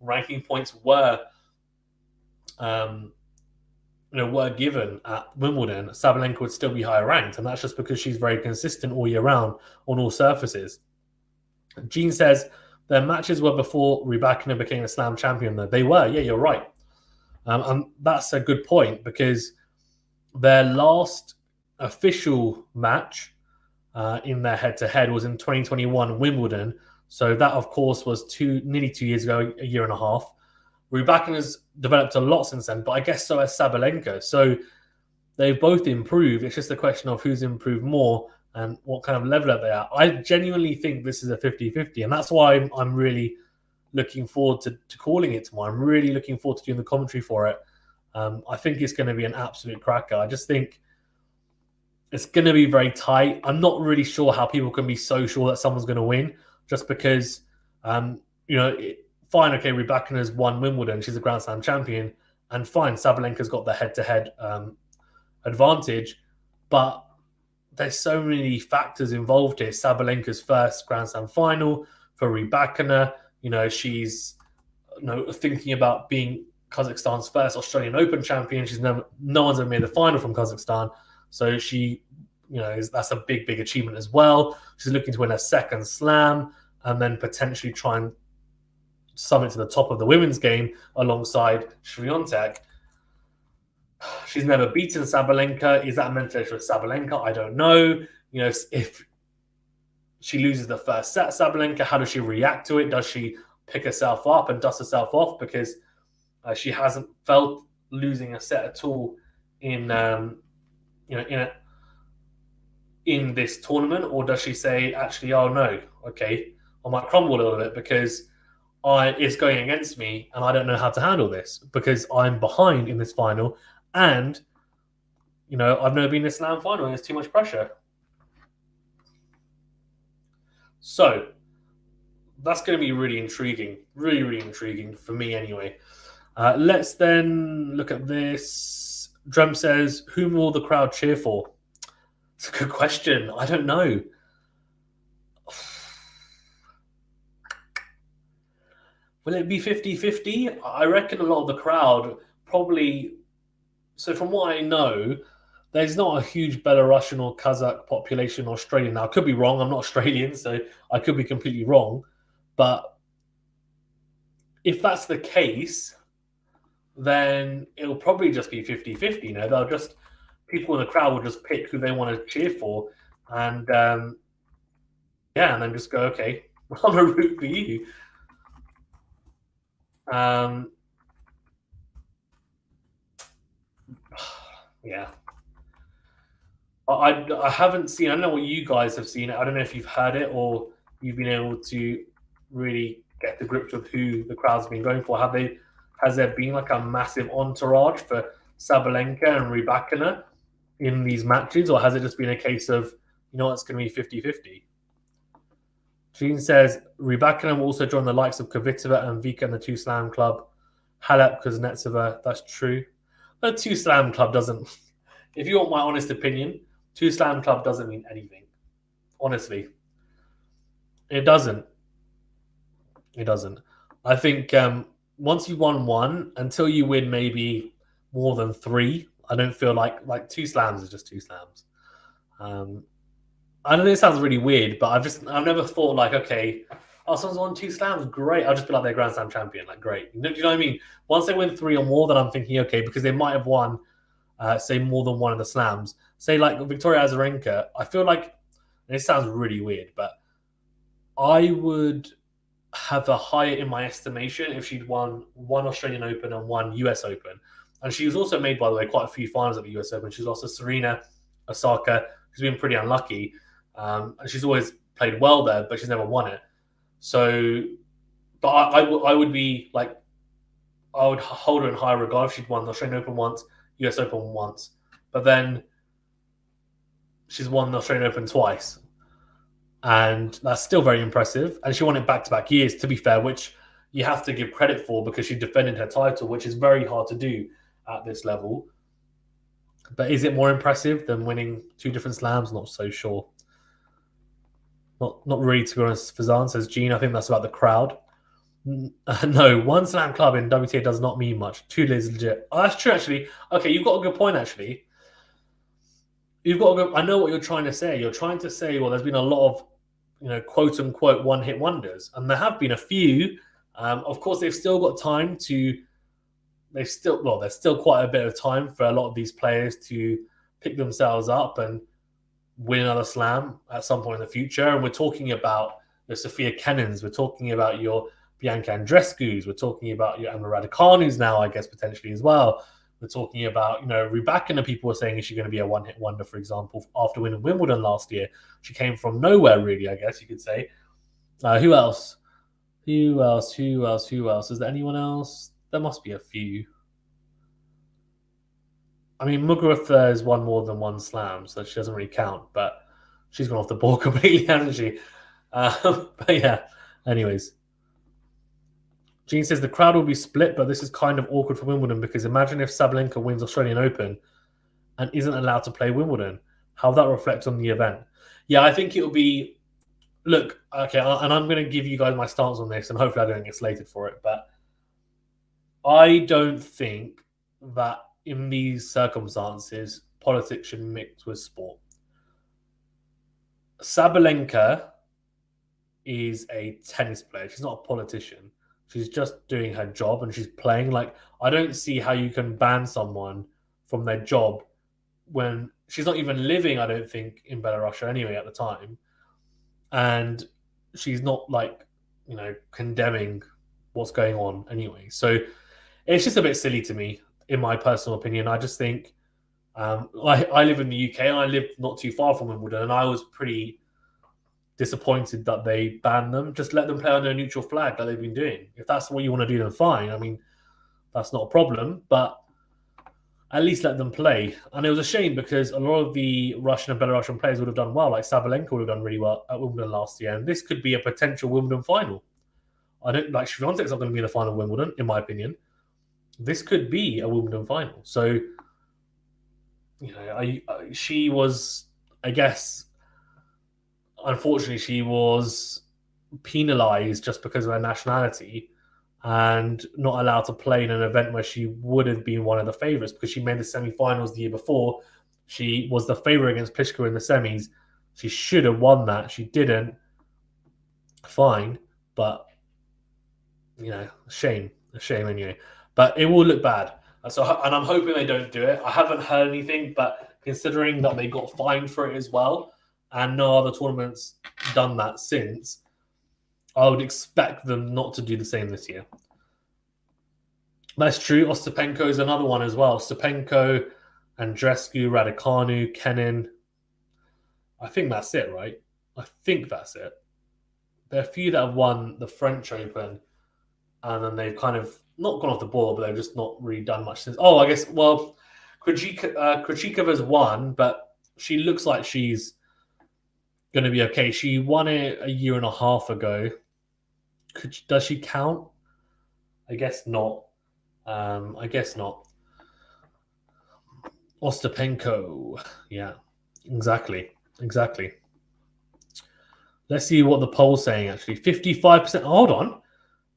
ranking points were given at Wimbledon, Sabalenka would still be higher ranked. And that's just because she's very consistent all year round on all surfaces. Jean says, their matches were before Rybakina became a slam champion, though. They were, yeah, you're right. And that's a good point because their last official match in their head-to-head was in 2021 Wimbledon. So that, of course, was nearly 2 years ago, a year and a half. Rybakina's developed a lot since then, but I guess so has Sabalenka. So they've both improved. It's just a question of who's improved more and what kind of level are they at. I genuinely think this is a 50-50, and that's why I'm really looking forward to calling it tomorrow. I'm really looking forward to doing the commentary for it. I think it's going to be an absolute cracker. I just think it's going to be very tight. I'm not really sure how people can be so sure that someone's going to win just because, fine, okay, Rybakina's won Wimbledon. She's a Grand Slam champion. And fine, Sabalenka's got the head-to-head advantage, but there's so many factors involved here. Sabalenka's first Grand Slam final for Rybakina. She's thinking about being Kazakhstan's first Australian Open champion. No one's ever made the final from Kazakhstan, so she, that's a big achievement as well. She's looking to win her second slam and then potentially try and summit to the top of the women's game alongside Swiatek. She's never beaten Sabalenka. Is that mentality with Sabalenka? I don't know. If she loses the first set, Sabalenka, how does she react to it? Does she pick herself up and dust herself off because she hasn't felt losing a set at all in in this tournament, or does she say, actually, oh no, okay, I might crumble a little bit because it's going against me and I don't know how to handle this because I'm behind in this final and I've never been in a slam final and there's too much pressure. So that's going to be really intriguing, really intriguing for me anyway. Let's then look at this. Drem says, whom will the crowd cheer for? It's a good question. I don't know. Will it be 50-50? I reckon a lot of the crowd probably... So from what I know, there's not a huge Belarusian or Kazakh population Australian. Now, I could be wrong. I'm not Australian, so I could be completely wrong. But if that's the case, then it'll probably just be 50-50. They'll just... People in the crowd will just pick who they want to cheer for. And, and then just go, okay, I'm going to root for you. Yeah. I haven't seen... I don't know what you guys have seen. I don't know if you've heard it or you've been able to really get the grips with who the crowd's been going for. Has there been like a massive entourage for Sabalenka and Rybakina in these matches, or has it just been a case of, it's going to be 50-50? Jean says, Rybakina will also join the likes of Kvitova and Vika in the 2 Slam Club. Halep, Kuznetsova, that's true. But 2 Slam Club doesn't... If you want my honest opinion, 2 Slam Club doesn't mean anything. Honestly. It doesn't. I think once you won 1, until you win maybe more than 3, I don't feel like 2 slams is just 2 slams. I know this sounds really weird, but I've never thought like, okay, someone's won 2 slams, great. I'll just be like their Grand Slam champion, like great. Do you know what I mean? Once they win 3 or more, then I'm thinking, okay, because they might have won, say, more than one of the slams. Say like Victoria Azarenka, I feel like, this sounds really weird, but I would have a higher in my estimation if she'd won 1 Australian Open and 1 US Open. And she was also made, by the way, quite a few finals at the US Open. She's lost to Serena, Osaka. She's been pretty unlucky. And she's always played well there, but she's never won it. So, but I would be like, I would hold her in high regard if she'd won the Australian Open once, US Open once. But then she's won the Australian Open twice. And that's still very impressive. And she won it back-to-back years, to be fair, which you have to give credit for because she defended her title, which is very hard to do at this level. But is it more impressive than winning 2 different slams? Not so sure. Not really, to be honest. Fazan says, Gene, I think that's about the crowd. No, 1 Slam Club in WTA does not mean much. 2 is legit. Oh, that's true, actually. Okay, you've got a good point, actually. I know what you're trying to say. You're trying to say, well, there's been a lot of, quote unquote, one-hit wonders. And there have been a few. Of course, they've still got time to... There's still quite a bit of time for a lot of these players to pick themselves up and win another slam at some point in the future. And we're talking about your Sophia Kennans. We're talking about your Bianca Andreescu's. We're talking about your Emma Raducanu's now, I guess, potentially as well. We're talking about, Rybakina. People were saying, is she going to be a one-hit wonder, for example, after winning Wimbledon last year? She came from nowhere, really, I guess you could say. Who else? Who else? Is there anyone else? There must be a few. I mean, Muguruza has won more than 1 slam, so she doesn't really count, but she's gone off the ball completely, hasn't she? But yeah, anyways. Gene says the crowd will be split, but this is kind of awkward for Wimbledon because imagine if Sabalenka wins Australian Open and isn't allowed to play Wimbledon. How that reflects on the event. Yeah, I think it'll be. Look, okay, and I'm going to give you guys my stance on this, and hopefully I don't get slated for it. But I don't think that in these circumstances, politics should mix with sport. Sabalenka is a tennis player. She's not a politician. She's just doing her job and she's playing. Like, I don't see how you can ban someone from their job when she's not even living, I don't think, in Belarus anyway at the time. And she's not like, condemning what's going on anyway. So it's just a bit silly to me, in my personal opinion. I just think I live in the UK and I lived not too far from Wimbledon, and I was pretty disappointed that they banned them. Just let them play under a neutral flag like they've been doing. If that's what you want to do, then fine. I mean, that's not a problem, but at least let them play. And it was a shame because a lot of the Russian and Belarusian players would have done well. Like Sabalenka would have done really well at Wimbledon last year, and this could be a potential Wimbledon final. I don't like Swiatek's not going to be in the final of Wimbledon, in my opinion. This could be a Wimbledon final. So, she was, I guess, unfortunately, she was penalized just because of her nationality and not allowed to play in an event where she would have been one of the favorites because she made the semi-finals the year before. She was the favorite against Pliskova in the semis. She should have won that. She didn't. Fine, but a shame anyway. But it will look bad. And I'm hoping they don't do it. I haven't heard anything, but considering that they got fined for it as well, and no other tournaments done that since, I would expect them not to do the same this year. That's true. Ostapenko is another one as well. Ostapenko, Andreescu, Raducanu, Kenin. I think that's it, right? I think that's it. There are a few that have won the French Open, and then they've kind of not gone off the ball, but they've just not really done much since. Oh, I guess, well, Krejcikova's won, but she looks like she's going to be okay. She won it a year and a half ago. Does she count? I guess not. Ostapenko. Yeah, exactly. Let's see what the poll's saying, actually. 55%. Hold on.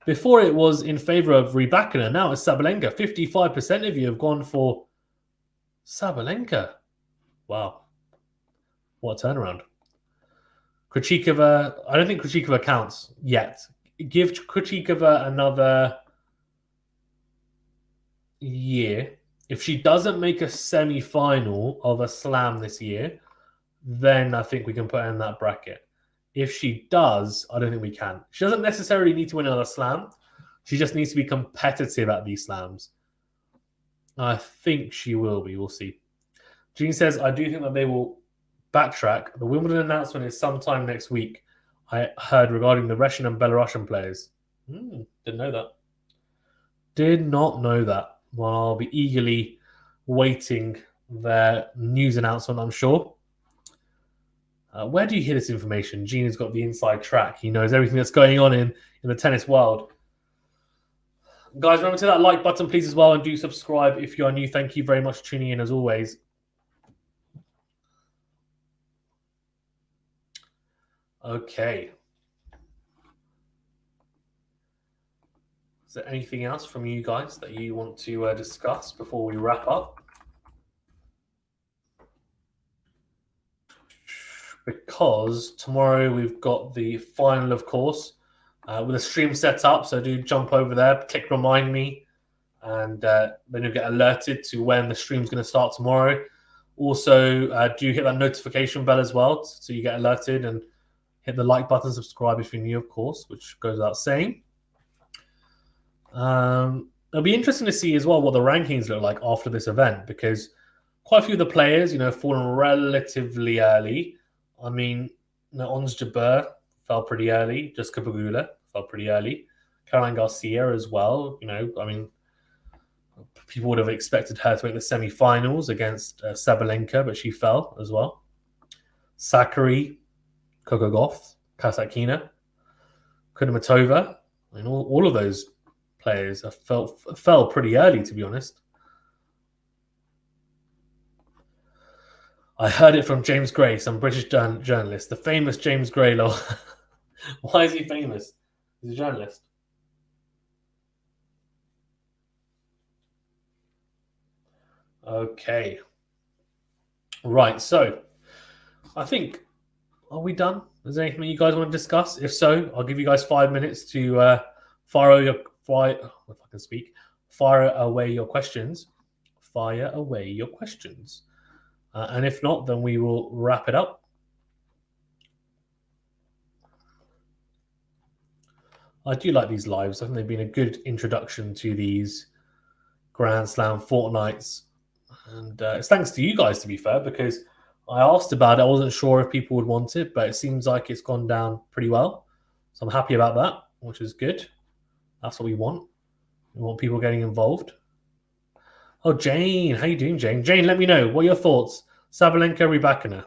Before it was in favor of Rybakina. Now it's Sabalenka. 55% of you have gone for Sabalenka. Wow. What a turnaround. Krejcikova. I don't think Krejcikova counts yet. Give Krejcikova another year. If she doesn't make a semi-final of a slam this year, then I think we can put her in that bracket. If she does, I don't think we can. She doesn't necessarily need to win another slam. She just needs to be competitive at these slams. I think she will be. We'll see. Jean says, I do think that they will backtrack. The Wimbledon announcement is sometime next week. I heard regarding the Russian and Belarusian players. Didn't know that. Did not know that. Well, I'll be eagerly waiting their news announcement, I'm sure. Where do you hear this information? Gene has got the inside track. He knows everything that's going on in the tennis world. Guys, remember to hit that like button, please, as well, and do subscribe if you are new. Thank you very much for tuning in, as always. Okay. Is there anything else from you guys that you want to discuss before we wrap up? Because tomorrow we've got the final, of course, with a stream set up. So do jump over there, click remind me, and then you'll get alerted to when the stream's going to start tomorrow. Also, do hit that notification bell as well, so you get alerted, and hit the like button, subscribe if you're new, of course, which goes without saying. It'll be interesting to see as well what the rankings look like after this event, because quite a few of the players, fallen relatively early. I mean, Ons Jabeur fell pretty early. Jessica Pegula fell pretty early. Caroline Garcia as well. People would have expected her to make the semi-finals against Sabalenka, but she fell as well. Sakkari, Coco Gauff, Kasatkina, Kudermetova. All of those players fell pretty early, to be honest. I heard it from James Gray, some British journalist, the famous James Gray. Why is he famous? He's a journalist. Okay. Right, so I think, are we done? Is there anything you guys want to discuss? If so, I'll give you guys 5 minutes to fire away your questions. Fire away your questions. And if not, then we will wrap it up. I do like these lives. I think they've been a good introduction to these Grand Slam fortnights. And it's thanks to you guys, to be fair, because I asked about it. I wasn't sure if people would want it, but it seems like it's gone down pretty well. So I'm happy about that, which is good. That's what we want. We want people getting involved. Oh, Jane. How you doing, Jane? Jane, let me know. What are your thoughts? Sabalenka, Rybakina.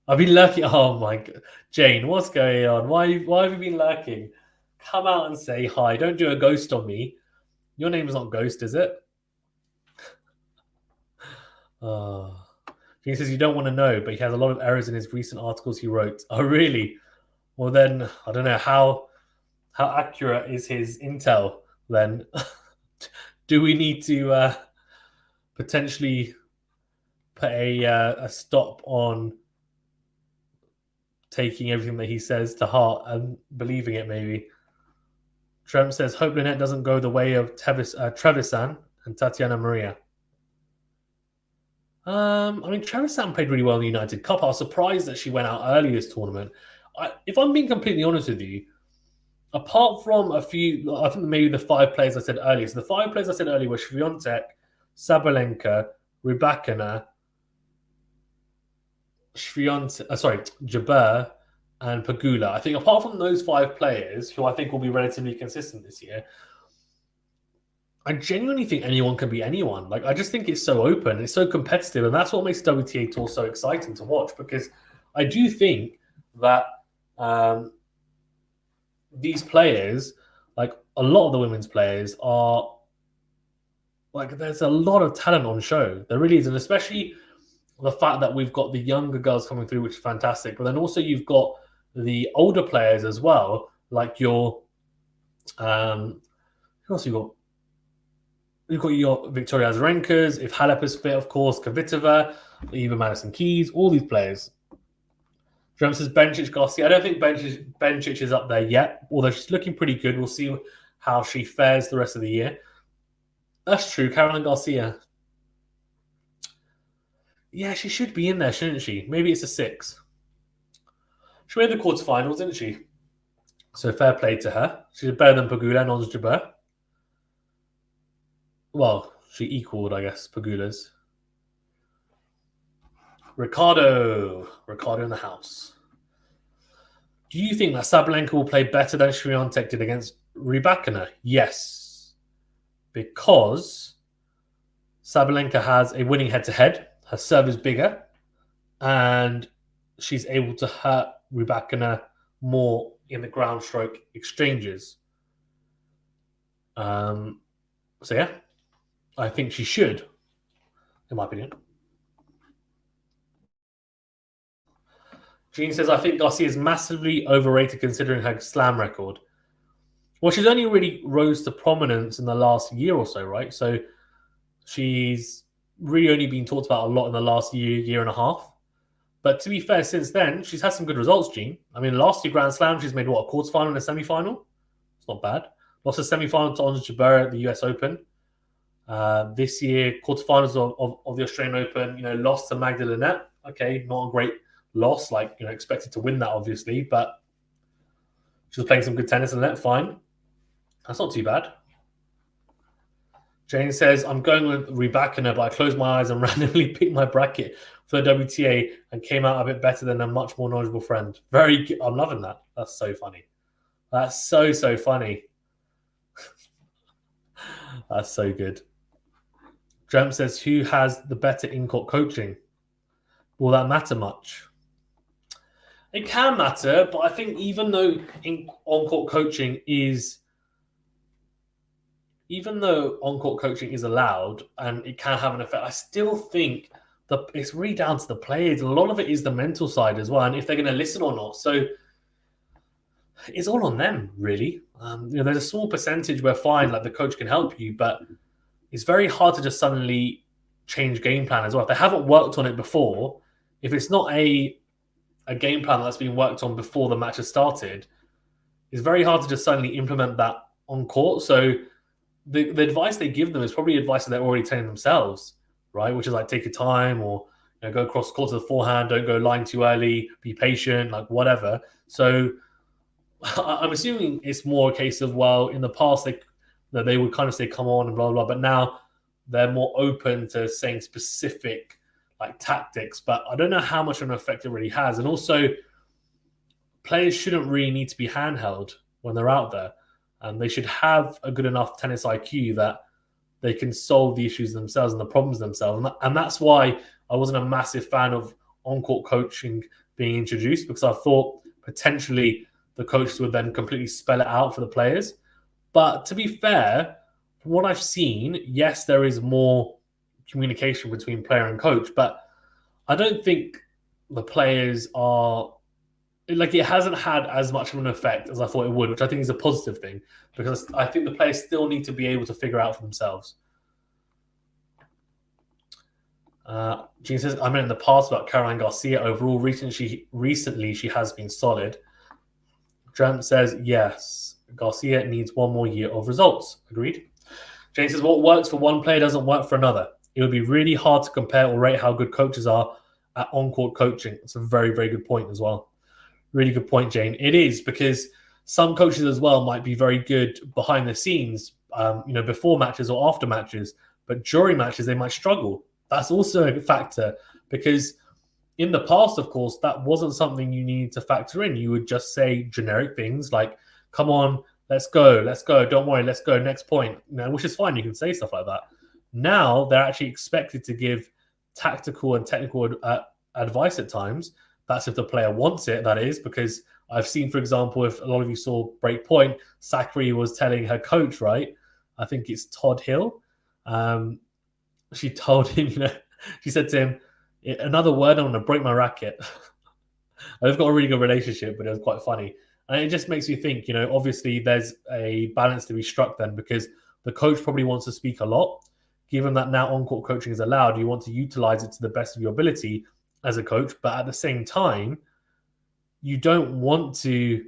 I've been lurking. Oh, my God. Jane, what's going on? Why have you been lurking? Come out and say hi. Don't do a ghost on me. Your name's not Ghost, is it? He says you don't want to know, but he has a lot of errors in his recent articles he wrote. Oh, really? Well, then, I don't know how accurate is his intel, then. Do we need to potentially put a stop on taking everything that he says to heart and believing it, maybe? Trump says, hope Lynette doesn't go the way of Trevisan and Tatiana Maria. I mean, Trevisan played really well in the United Cup. I was surprised that she went out early this tournament. If I'm being completely honest with you, apart from a few, I think maybe the 5 players I said earlier. So the 5 players I said earlier were Swiatek, Sabalenka, Rybakina, Jabeur, and Pegula. I think apart from those 5 players, who I think will be relatively consistent this year, I genuinely think anyone can be anyone. Like, I just think it's so open, it's so competitive, and that's what makes WTA Tour so exciting to watch, because I do think that these players, like a lot of the women's players, are like, there's a lot of talent on show. There really is, and especially the fact that we've got the younger girls coming through, which is fantastic. But then also you've got the older players as well, like your who else you got? You've got your Victoria Azarenkas, if Halep is fit, of course, Kvitova, even Madison Keys, all these players. Jerome says Bencic, Garcia. I don't think Bencic is up there yet, although she's looking pretty good. We'll see how she fares the rest of the year. That's true. Caroline Garcia. Yeah, she should be in there, shouldn't she? Maybe it's a 6. She made the quarterfinals, didn't she? So fair play to her. She's better than Pegula and Ons Jabeur. Well, she equaled, I guess, Pegula's. Ricardo in the house. Do you think that Sabalenka will play better than Swiatek did against Rybakina? Yes. Because Sabalenka has a winning head-to-head. Her serve is bigger. And she's able to hurt Rybakina more in the ground stroke exchanges. So, yeah. I think she should, in my opinion. Jean says, I think Garcia is massively overrated considering her slam record. Well, she's only really rose to prominence in the last year or so, right? So she's really only been talked about a lot in the last year and a half. But to be fair, since then, she's had some good results, Jean. I mean, last year Grand Slam, she's made, a quarterfinal and a semi-final? It's not bad. Lost a semi-final to Ons Jabeur at the US Open. This year, quarterfinals of the Australian Open, lost to Magda Linette. Okay, not a great loss, expected to win that, obviously, but she was playing some good tennis and Linette, fine. That's not too bad. Jane says, I'm going with Rybakina, but I closed my eyes and randomly picked my bracket for the WTA and came out a bit better than a much more knowledgeable friend. Very good. I'm loving that. That's so funny. That's so funny. That's so good. Drem says, who has the better in-court coaching? Will that matter much? It can matter, but I think even though on-court coaching is allowed and it can have an effect, I still think it's really down to the players. A lot of it is the mental side as well, and if they're going to listen or not. So it's all on them, really. There's a small percentage where fine, like the coach can help you, but it's very hard to just suddenly change game plan as well. If they haven't worked on it before, if it's not a game plan that's been worked on before the match has started, it's very hard to just suddenly implement that on court. So the advice they give them is probably advice that they're already telling themselves, right? Which is like take your time, or go across the court to the forehand, don't go line too early, be patient, like whatever. So I'm assuming it's more a case of, well, in the past they would kind of say come on and blah blah, but now they're more open to saying specific like tactics. But I don't know how much of an effect it really has. And also, players shouldn't really need to be handheld when they're out there, and they should have a good enough tennis IQ that they can solve the issues themselves and the problems themselves. And that's why I wasn't a massive fan of on-court coaching being introduced, because I thought potentially the coaches would then completely spell it out for the players. But to be fair, from what I've seen, yes, there is more communication between player and coach, but I don't think the players are like, it hasn't had as much of an effect as I thought it would, which I think is a positive thing, because I think the players still need to be able to figure out for themselves. Gene says, I meant in the past about Caroline Garcia. Overall, recently she has been solid. Dremt says, yes, Garcia needs one more year of results. Agreed. Jane says, what works for one player doesn't work for another. It would be really hard to compare or rate how good coaches are at on-court coaching. It's a very, very good point as well. Really good point, Jane. It is, because some coaches as well might be very good behind the scenes, before matches or after matches, but during matches they might struggle. That's also a factor, because in the past, of course, that wasn't something you needed to factor in. You would just say generic things like, come on, let's go, don't worry, let's go, next point, which is fine. You can say stuff like that. Now they're actually expected to give tactical and technical advice at times. That's if the player wants it, that is, because I've seen, for example, if a lot of you saw Breakpoint, Sakari was telling her coach, right? I think it's Todd Hill. She told him, she said to him, another word, I'm going to break my racket. I've got a really good relationship, but it was quite funny. And it just makes you think, obviously there's a balance to be struck then, because the coach probably wants to speak a lot. Given that now on-court coaching is allowed, you want to utilize it to the best of your ability as a coach, but at the same time, you don't want to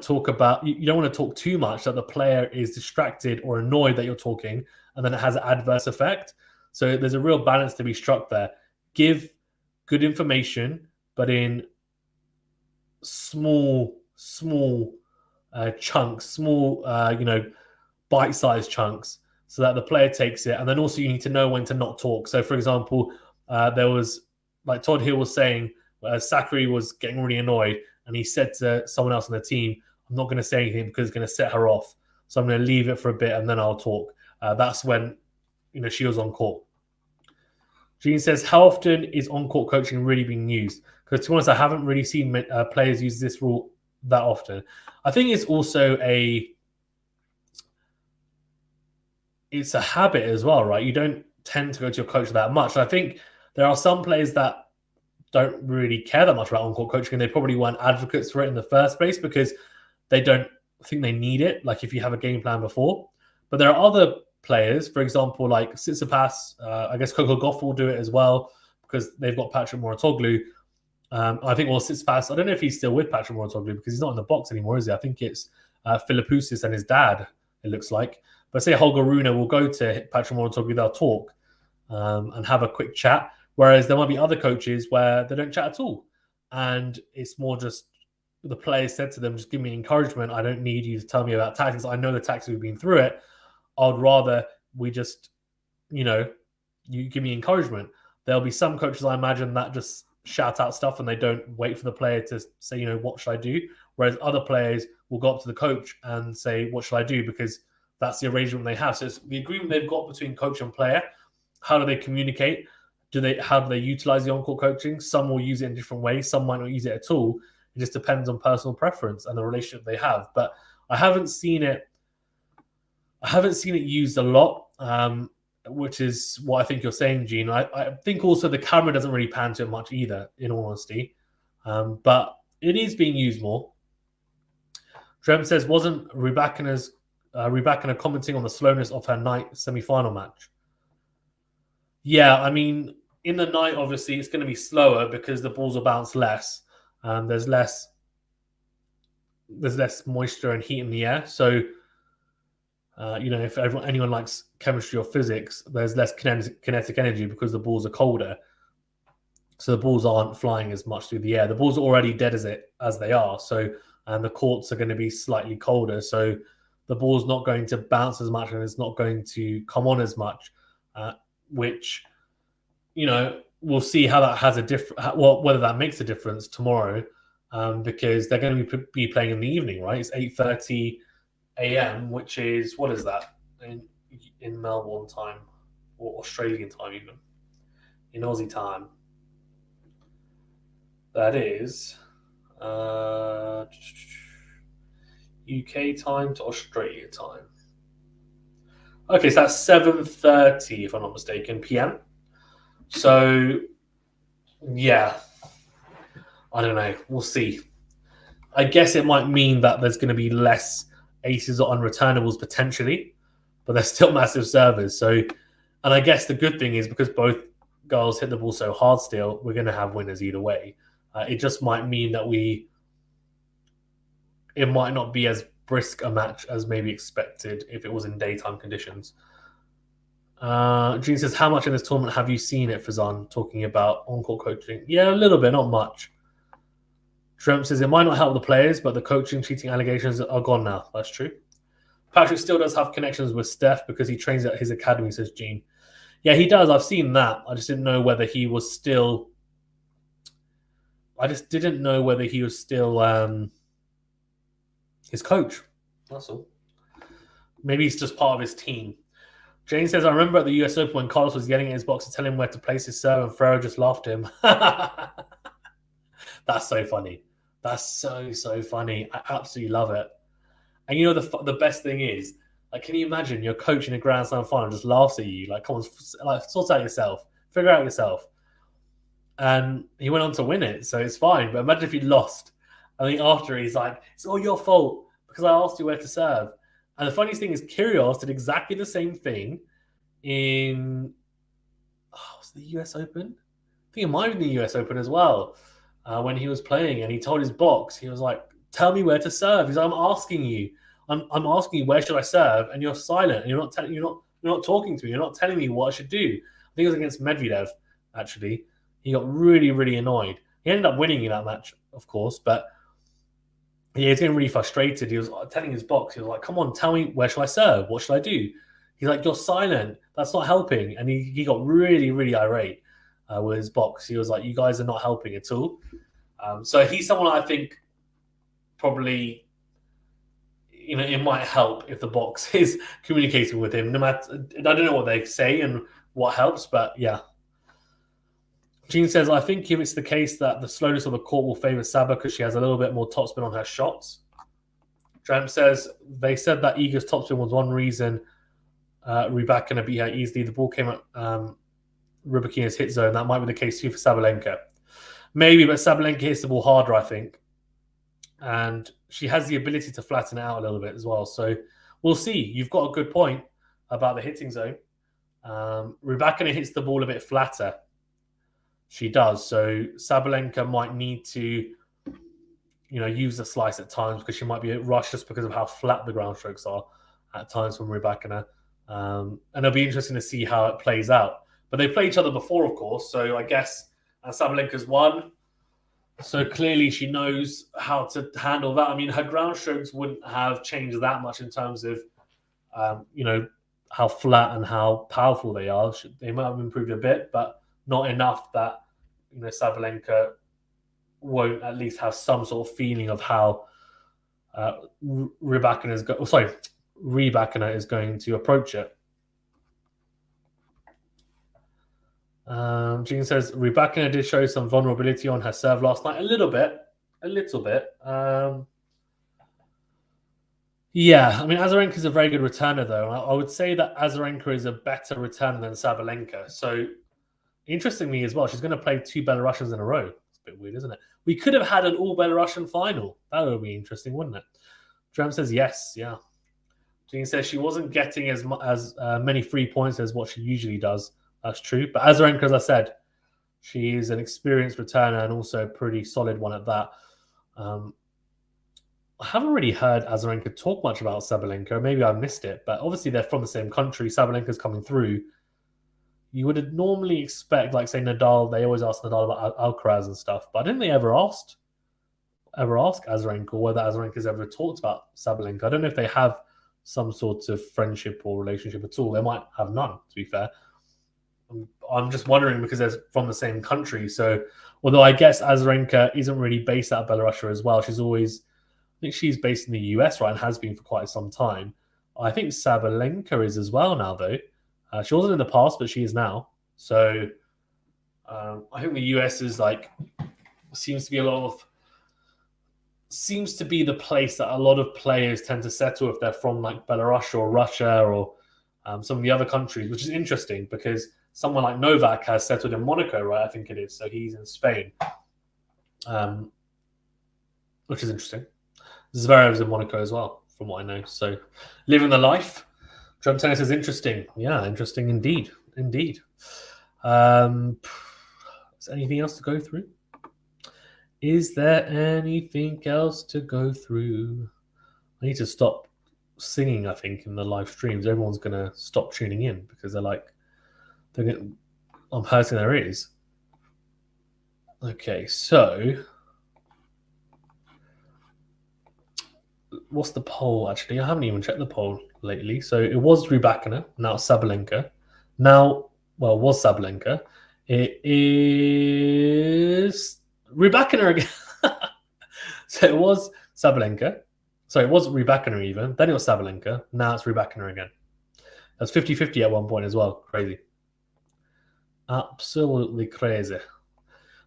talk too much that the player is distracted or annoyed that you're talking, and then it has an adverse effect. So there's a real balance to be struck there. Give good information, but in small chunks, bite-sized chunks, so that the player takes it. And then also you need to know when to not talk. So, for example, there was, like Todd Hill was saying, Sakari was getting really annoyed, and he said to someone else on the team, I'm not going to say anything because it's going to set her off. So I'm going to leave it for a bit and then I'll talk. That's when, she was on court. Gene says, how often is on-court coaching really being used? Because to be honest, I haven't really seen players use this rule that often. I think it's also it's a habit as well, right? You don't tend to go to your coach that much. And I think there are some players that don't really care that much about on-court coaching, and they probably weren't advocates for it in the first place because they don't think they need it, like if you have a game plan before. But there are other players, for example, like Tsitsipas, I guess Coco Gauff will do it as well because they've got Patrick Mouratoglou. I think, Tsitsipas, I don't know if he's still with Patrick Mouratoglou because he's not in the box anymore, is he? I think it's Philippoussis and his dad, it looks like. But say Holger Rune will go to Patrick Mouratoglou, they'll talk and have a quick chat. Whereas there might be other coaches where they don't chat at all. And it's more just the players said to them, just give me encouragement. I don't need you to tell me about tactics. I know the tactics, we've been through it. I'd rather we just, you give me encouragement. There'll be some coaches, I imagine, that just shout out stuff and they don't wait for the player to say, what should I do? Whereas other players will go up to the coach and say, what should I do? Because that's the arrangement they have. So it's the agreement they've got between coach and player. How do they communicate? How do they utilize the on-court coaching? Some will use it in different ways. Some might not use it at all. It just depends on personal preference and the relationship they have. But I haven't seen it used a lot. which is what I think you're saying, Gene. I think also the camera doesn't really pan to it much either, in all honesty. But it is being used more. Trem says, wasn't Rybakina commenting on the slowness of her night semi-final match? Yeah, I mean, in the night, obviously, it's going to be slower because the balls will bounce less. There's less moisture and heat in the air. So, if anyone likes chemistry or physics, there's less kinetic energy because the balls are colder. So the balls aren't flying as much through the air. The balls are already dead as they are. So, and the courts are going to be slightly colder. So the ball's not going to bounce as much and it's not going to come on as much, which, we'll see how that has whether that makes a difference tomorrow, because they're going to be playing in the evening, right? It's 8:30 a.m., which is, what is that in Melbourne time or Australian time even? In Aussie time. That is UK time to Australia time. Okay, so that's 7:30, if I'm not mistaken, PM. So, yeah. I don't know. We'll see. I guess it might mean that there's going to be less aces or unreturnables potentially, but they're still massive servers. So, and I guess the good thing is because both girls hit the ball so hard still, we're going to have winners either way. It just might mean that it might not be as brisk a match as maybe expected if it was in daytime conditions. Gene says, how much in this tournament have you seen it, Fazan, talking about on-court coaching? Yeah, a little bit, not much. Trump says, it might not help the players, but the coaching cheating allegations are gone now. That's true. Patrick still does have connections with Steph because he trains at his academy, says Gene. Yeah, he does. I've seen that. I just didn't know whether he was still... his coach. That's all. Maybe he's just part of his team. Jane says, I remember at the US Open when Carlos was yelling at his box to tell him where to place his serve and Ferrer just laughed at him. That's so funny. That's so funny. I absolutely love it. And the best thing is, like, can you imagine your coach in a Grand Slam final just laughs at you? Like, come on, sort out yourself. Figure out yourself. And he went on to win it, so it's fine. But imagine if he lost. I think after he's like, it's all your fault because I asked you where to serve. And the funniest thing is Kyrgios did exactly the same thing in was it the US Open? I think it might have been the US Open as well. When he was playing and he told his box, he was like, tell me where to serve. He's like, I'm asking you. I'm asking you where should I serve, and you're silent and you're not talking to me. You're not telling me what I should do. I think it was against Medvedev, actually. He got really, really annoyed. He ended up winning in that match, of course, but he was getting really frustrated. He was telling his box, he was like, come on, tell me, where should I serve? What should I do? He's like, you're silent. That's not helping. And he got really, really irate with his box. He was like, you guys are not helping at all. So he's someone I think probably, it might help if the box is communicating with him. No matter, I don't know what they say and what helps, but yeah. Jean says, I think if it's the case that the slowness of the court will favour Saba because she has a little bit more topspin on her shots. Tramp says, they said that Iga's topspin was one reason Rybakina beat her easily. The ball came at Rybakina's hit zone. That might be the case too for Sabalenka. Maybe, but Sabalenka hits the ball harder, I think. And she has the ability to flatten it out a little bit as well. So we'll see. You've got a good point about the hitting zone. Rybakina hits the ball a bit flatter. She does. So Sabalenka might need to, use the slice at times because she might be rushed just because of how flat the ground strokes are at times from Rybakina. And it'll be interesting to see how it plays out. But they played each other before, of course. So I guess Sabalenka's won. So clearly she knows how to handle that. I mean, her ground strokes wouldn't have changed that much in terms of, how flat and how powerful they are. They might have improved a bit, but not enough that Sabalenka won't at least have some sort of feeling of how Rybakina is going to approach it. Jean says Rybakina did show some vulnerability on her serve last night, a little bit. Yeah, I mean, Azarenka is a very good returner, though. I would say that Azarenka is a better returner than Sabalenka. So, interestingly as well, she's going to play 2 Belarusians in a row. It's a bit weird, isn't it? We could have had an all Belarusian final. That would be interesting, wouldn't it? Dram says yes, yeah. Jean says she wasn't getting as many free points as what she usually does. That's true. But Azarenka, as I said, she is an experienced returner and also a pretty solid one at that. I haven't really heard Azarenka talk much about Sabalenka. Maybe I missed it, but obviously they're from the same country. Sabalenka's coming through. You would normally expect, like, say, Nadal. They always ask Nadal about Alcaraz and stuff, but I didn't they ever ask Azarenka whether Azarenka's ever talked about Sabalenka. I don't know if they have some sort of friendship or relationship at all. They might have none, to be fair. I'm just wondering because they're from the same country. So, although I guess Azarenka isn't really based out of Belarus as well, I think she's based in the US, right, and has been for quite some time. I think Sabalenka is as well now, though. She wasn't in the past, but she is now. So I think the US is seems to be the place that a lot of players tend to settle if they're from like Belarus or Russia or some of the other countries, which is interesting because someone like Novak has settled in Monaco, right? I think it is. So he's in Spain, which is interesting. Zverev's in Monaco as well, from what I know. So living the life. Drum tennis is interesting. Yeah, interesting indeed. Indeed. Is there anything else to go through? Is there anything else to go through? I need to stop singing, I think, in the live streams. Everyone's going to stop tuning in because I'm hurting their ears. Okay, so what's the poll, actually? I haven't even checked the poll lately. So it was Rybakina, now Sabalenka. Was Sabalenka. It is Rybakina again. So it was Sabalenka. So it was Rybakina even. Then it was Sabalenka. Now it's Rybakina again. That's 50-50 at one point as well. Crazy. Absolutely crazy.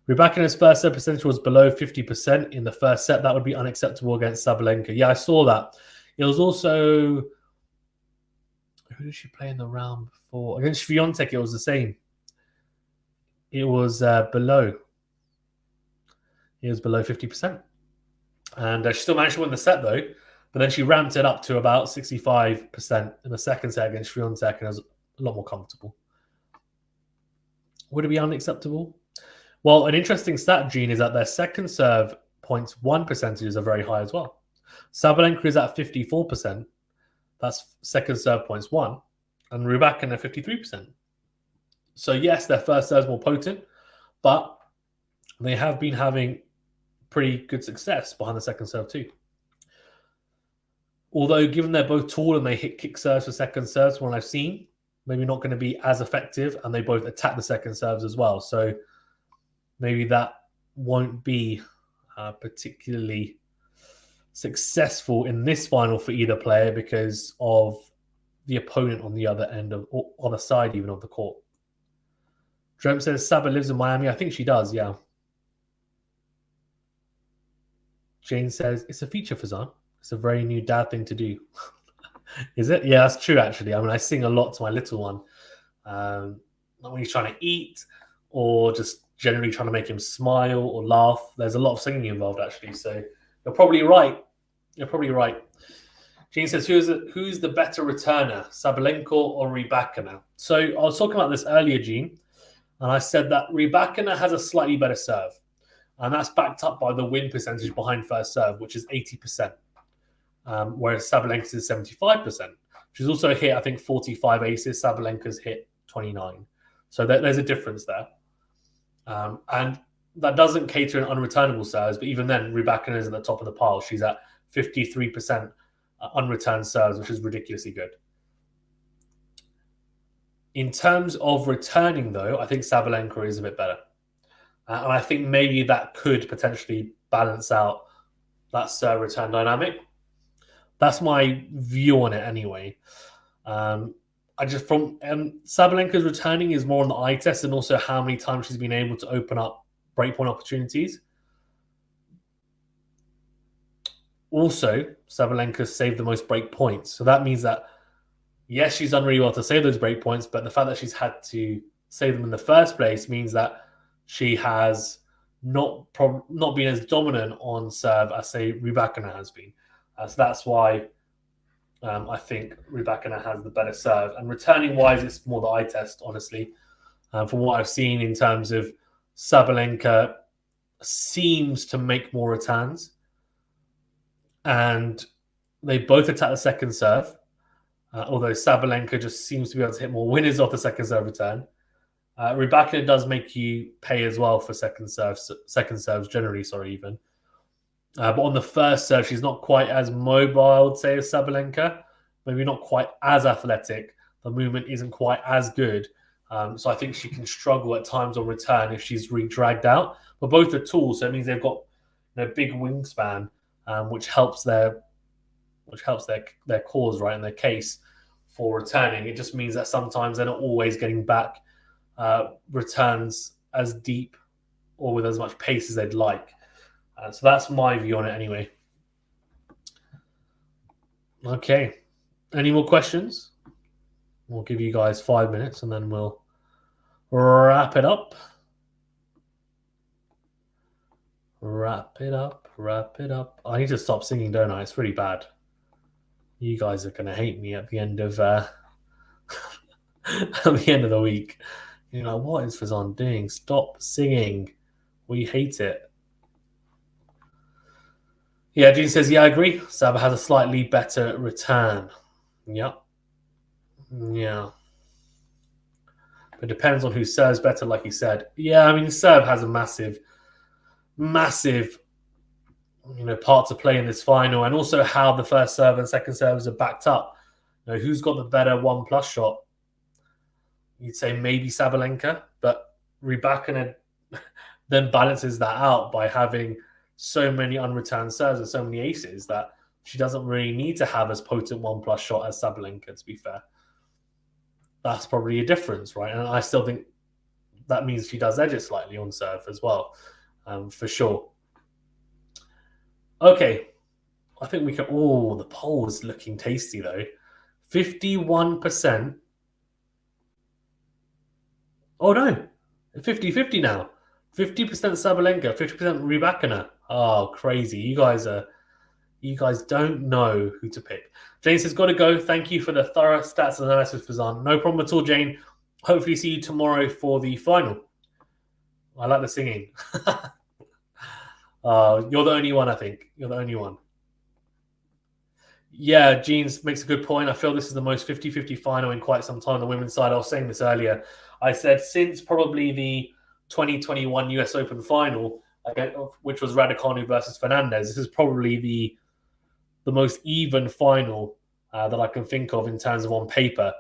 Rybakina's first set percentage was below 50% in the first set. That would be unacceptable against Sabalenka. Yeah, I saw that. It was also... Who did she play in the round before? Against Swiatek, it was the same. It was below. It was below 50%. And she still managed to win the set, though. But then she ramped it up to about 65% in the second set against Swiatek, and it was a lot more comfortable. Would it be unacceptable? Well, an interesting stat, Gene, is that their second serve points one percentages are very high as well. Sabalenka is at 54%. That's second serve points one. And Rybakina 53%. So, yes, their first serve is more potent, but they have been having pretty good success behind the second serve too. Although, given they're both tall and they hit kick serves for second serves, one I've seen, maybe not going to be as effective, and they both attack the second serves as well. So maybe that won't be particularly successful in this final for either player because of the opponent on the other end of, or other side even of the court. Drem says Saba lives in Miami. I think she does, yeah. Jane says it's a feature for Zan. It's a very new dad thing to do. Is it? Yeah, that's true, actually. I mean, I sing a lot to my little one. When he's trying to eat or just generally trying to make him smile or laugh. There's a lot of singing involved, actually. So you're probably right. Gene says, who's the better returner, Sabalenka or Rybakina? So I was talking about this earlier, Gene, and I said that Rybakina has a slightly better serve. And that's backed up by the win percentage behind first serve, which is 80%. Whereas Sabalenka's is 75%. She's also hit, I think, 45 aces. Sabalenka's hit 29. So there's a difference there. And that doesn't cater in unreturnable serves, but even then, Rybakina is at the top of the pile. She's at 53% unreturned serves, which is ridiculously good. In terms of returning, though, I think Sabalenka is a bit better. And I think maybe that could potentially balance out that serve return dynamic. That's my view on it anyway. Sabalenka's returning is more on the eye test and also how many times she's been able to open up breakpoint opportunities. also, Sabalenka saved the most break points. So that means that, yes, she's done really well to save those break points, but the fact that she's had to save them in the first place means that she has not been as dominant on serve as, say, Rybakina has been. So that's why I think Rybakina has the better serve. And returning wise, it's more the eye test, honestly. From what I've seen in terms of Sabalenka seems to make more returns. And they both attack the second serve. Although Sabalenka just seems to be able to hit more winners off the second serve return. Rybakina does make you pay as well for second serves generally, even. But on the first serve, she's not quite as mobile, I would say, as Sabalenka. Maybe not quite as athletic. The movement isn't quite as good. So I think she can struggle at times on return if she's re-dragged out. But both are tools, so it means they've got big wingspan, which helps their cause, right, and their case for returning. It just means that sometimes they're not always getting back returns as deep or with as much pace as they'd like. So that's my view on it anyway. Okay. Any more questions? We'll give you guys 5 minutes and then we'll wrap it up. Wrap it up. I need to stop singing, don't I? It's really bad. You guys are going to hate me at the end of at the end of the week. You're like, what is Fazan doing? Stop singing. We hate it. Yeah, Gene says, yeah, I agree. Saba has a slightly better return. Yep. Yeah. It depends on who serves better, like you said. Yeah, I mean, serve has a massive part to play in this final, and also how the first serve and second serves are backed up. Who's got the better 1+ shot? You'd say maybe Sabalenka, but Rybakina then balances that out by having so many unreturned serves and so many aces that she doesn't really need to have as potent 1+ shot as Sabalenka, to be fair. That's probably a difference, right? And I still think that means she does edge it slightly on serve as well, for sure. Okay, I think we can... Oh, the poll is looking tasty, though. 51%. Oh, no. 50-50 now. 50% Sabalenka, 50% Rybakina. Oh, crazy. You guys don't know who to pick. Jane says, got to go. Thank you for the thorough stats analysis, Fazan. No problem at all, Jane. Hopefully see you tomorrow for the final. I like the singing. You're the only one, I think. You're the only one. Yeah, Jeans makes a good point. I feel this is the most 50-50 final in quite some time on the women's side. I was saying this earlier. I said since probably the 2021 US Open final, which was Raducanu versus Fernandez, this is probably the most even final that I can think of in terms of on paper.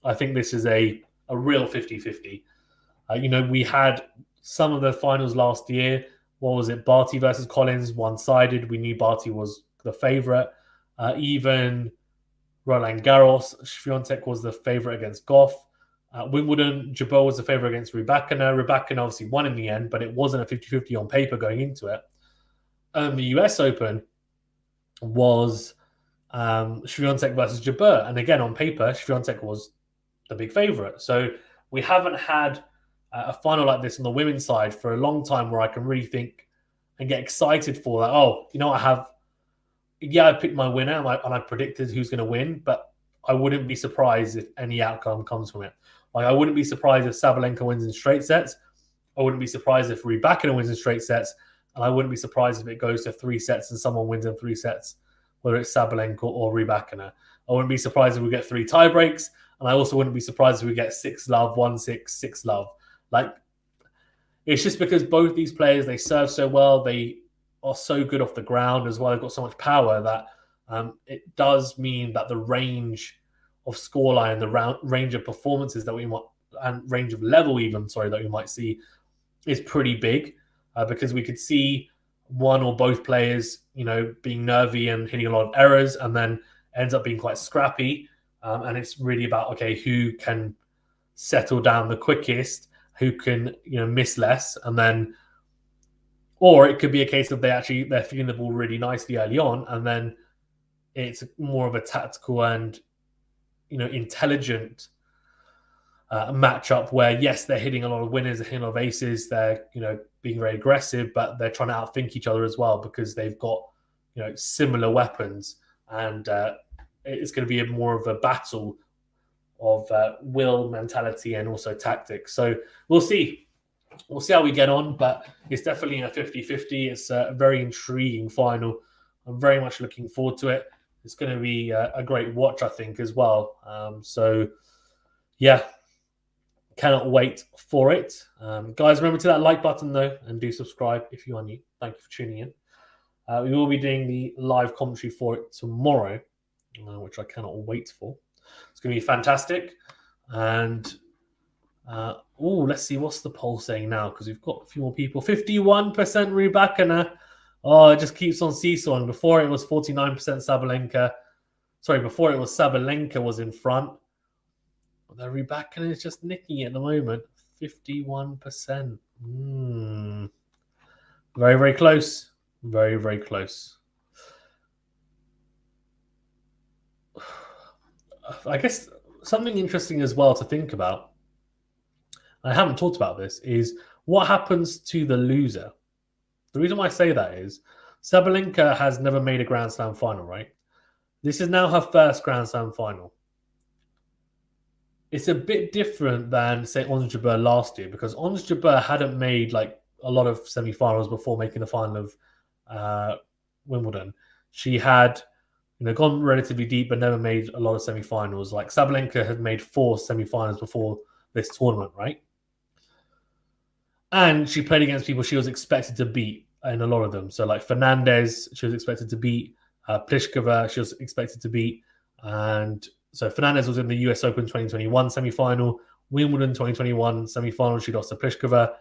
I think this is a real 50-50. We had some of the finals last year. What was it? Barty versus Collins, one-sided. We knew Barty was the favorite. Even Roland Garros, Swiatek was the favorite against Goff. Wimbledon, Jabeur was the favorite against Rybakina. Rybakina obviously won in the end, but it wasn't a 50-50 on paper going into it. The US Open was Swiatek versus Jabeur. And again, on paper, Swiatek was the big favorite. So we haven't had a final like this on the women's side for a long time where I can really think and get excited for that. Oh, I picked my winner and I predicted who's going to win, but I wouldn't be surprised if any outcome comes from it. Like, I wouldn't be surprised if Sabalenka wins in straight sets. I wouldn't be surprised if Rybakina wins in straight sets. And I wouldn't be surprised if it goes to 3 sets and someone wins in 3 sets, whether it's Sabalenka or Rybakina. I wouldn't be surprised if we get 3 tie breaks. And I also wouldn't be surprised if we get 6-love, 1-6, 6-love. Like, it's just because both these players, they serve so well. They are so good off the ground as well. They've got so much power that it does mean that the range of scoreline, the range of performances that we might, and range of level even, that we might see is pretty big, because we could see one or both players, being nervy and hitting a lot of errors, and then ends up being quite scrappy. And it's really about, okay, who can settle down the quickest, who can, miss less, and then Or it could be a case of they're feeling the ball really nicely early on, and then it's more of a tactical and intelligent matchup where, yes, they're hitting a lot of winners, they're hitting a lot of aces, they're being very aggressive, but they're trying to outthink each other as well because they've got similar weapons, and it's going to be more of a battle of will, mentality, and also tactics. So we'll see how we get on, but it's definitely a 50-50. It's a very intriguing final. I'm very much looking forward to it. It's going to be a great watch, I think, as well. So yeah, cannot wait for it. Guys, remember to that like button though, and do subscribe if you are new. Thank you for tuning in. We will be doing the live commentary for it tomorrow, which I cannot wait for. It's going to be fantastic. And let's see what's the poll saying now, because we've got a few more people. 51% Rybakina. Oh, it just keeps on seesawing. Before it was 49% Sabalenka. Sorry, before it was Sabalenka was in front. The Rybakina is just nicking it at the moment. 51%. Very, very close. Very, very close. I guess something interesting as well to think about, I haven't talked about this, is what happens to the loser. The reason why I say that is Sabalenka has never made a Grand Slam final, right? This is now her first Grand Slam final. It's a bit different than, say, Ons Jabeur last year, because Ons Jabeur hadn't made like a lot of semi-finals before making the final of Wimbledon. She had gone relatively deep but never made a lot of semi-finals. Like Sabalenka had made 4 semi-finals before this tournament, right? And she played against people she was expected to beat in a lot of them. So like Fernandez, she was expected to beat. Pliskova, she was expected to beat. And so Fernandez was in the US Open 2021 semi-final. Wimbledon 2021 semi-final, she lost to Pliskova.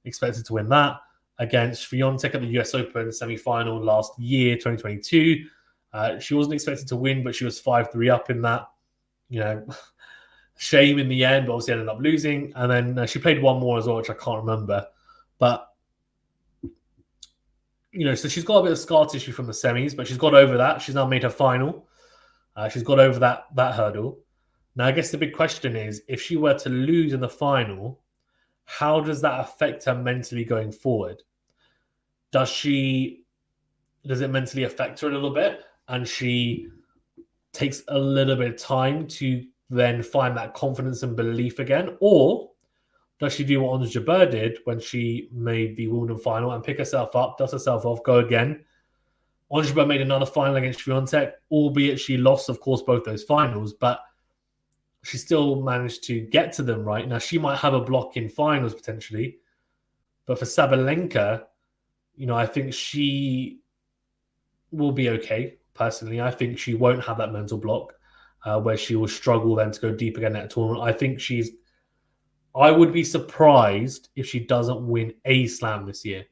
Expected to win that. Against Swiatek at the US Open semi-final last year, 2022. She wasn't expected to win, but she was 5-3 up in that. Shame in the end, but obviously ended up losing. And then she played one more as well, which I can't remember. But, so she's got a bit of scar tissue from the semis, but she's got over that. She's now made her final. She's got over that hurdle. Now, I guess the big question is, if she were to lose in the final, how does that affect her mentally going forward? Does it mentally affect her a little bit? And she takes a little bit of time to then find that confidence and belief again? Or does she do what Ons Jabeur did when she made the Wimbledon final and pick herself up, dust herself off, go again? Ons Jabeur made another final against Swiatek, albeit she lost, of course, both those finals, but she still managed to get to them, right? Now, she might have a block in finals potentially, but for Sabalenka, I think she will be okay, personally. I think she won't have that mental block where she will struggle then to go deep again at a tournament. I would be surprised if she doesn't win a slam this year.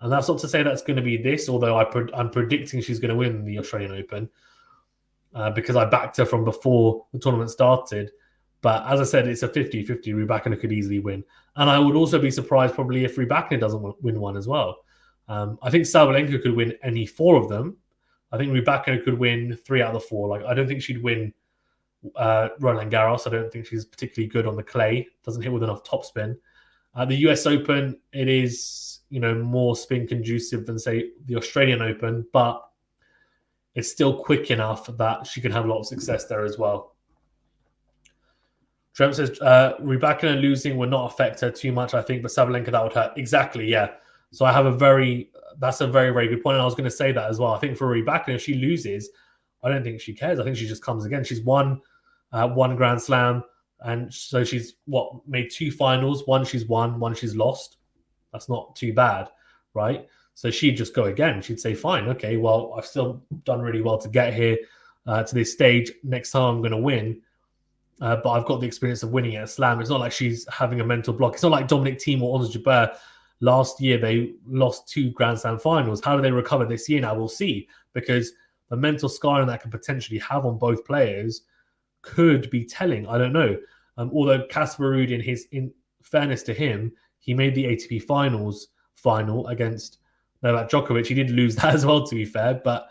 And that's not to say that's going to be this, although I'm predicting she's going to win the Australian Open because I backed her from before the tournament started. But as I said, it's a 50-50. Rybakina could easily win. And I would also be surprised probably if Rybakina doesn't win one as well. I think Sabalenka could win any 4 of them. I think Rybakina could win 3 out of the 4. Like, I don't think she'd win Roland Garros. I don't think she's particularly good on the clay. Doesn't hit with enough topspin. The US Open, it is, more spin conducive than, say, the Australian Open, but it's still quick enough that she can have a lot of success there as well. Trump says Rybakina losing would not affect her too much, I think, but Sabalenka, that would hurt. Exactly, yeah. So that's a very, very good point. And I was going to say that as well. I think for Rybakina, if she loses, I don't think she cares. I think she just comes again. She's won one Grand Slam. And so she's made 2 finals. One she's won, one she's lost. That's not too bad, right? So she'd just go again. She'd say, fine, okay, well, I've still done really well to get here to this stage. Next time I'm going to win. But I've got the experience of winning at a slam. It's not like she's having a mental block. It's not like Dominic Thiem or Ons Jabeur. Last year, they lost 2 Grand Slam finals. How do they recover this year now? We'll see. Because the mental scarring that can potentially have on both players could be telling. I don't know. Although Casper Ruud, in fairness to him, he made the ATP finals final against Novak Djokovic. He did lose that as well, to be fair, but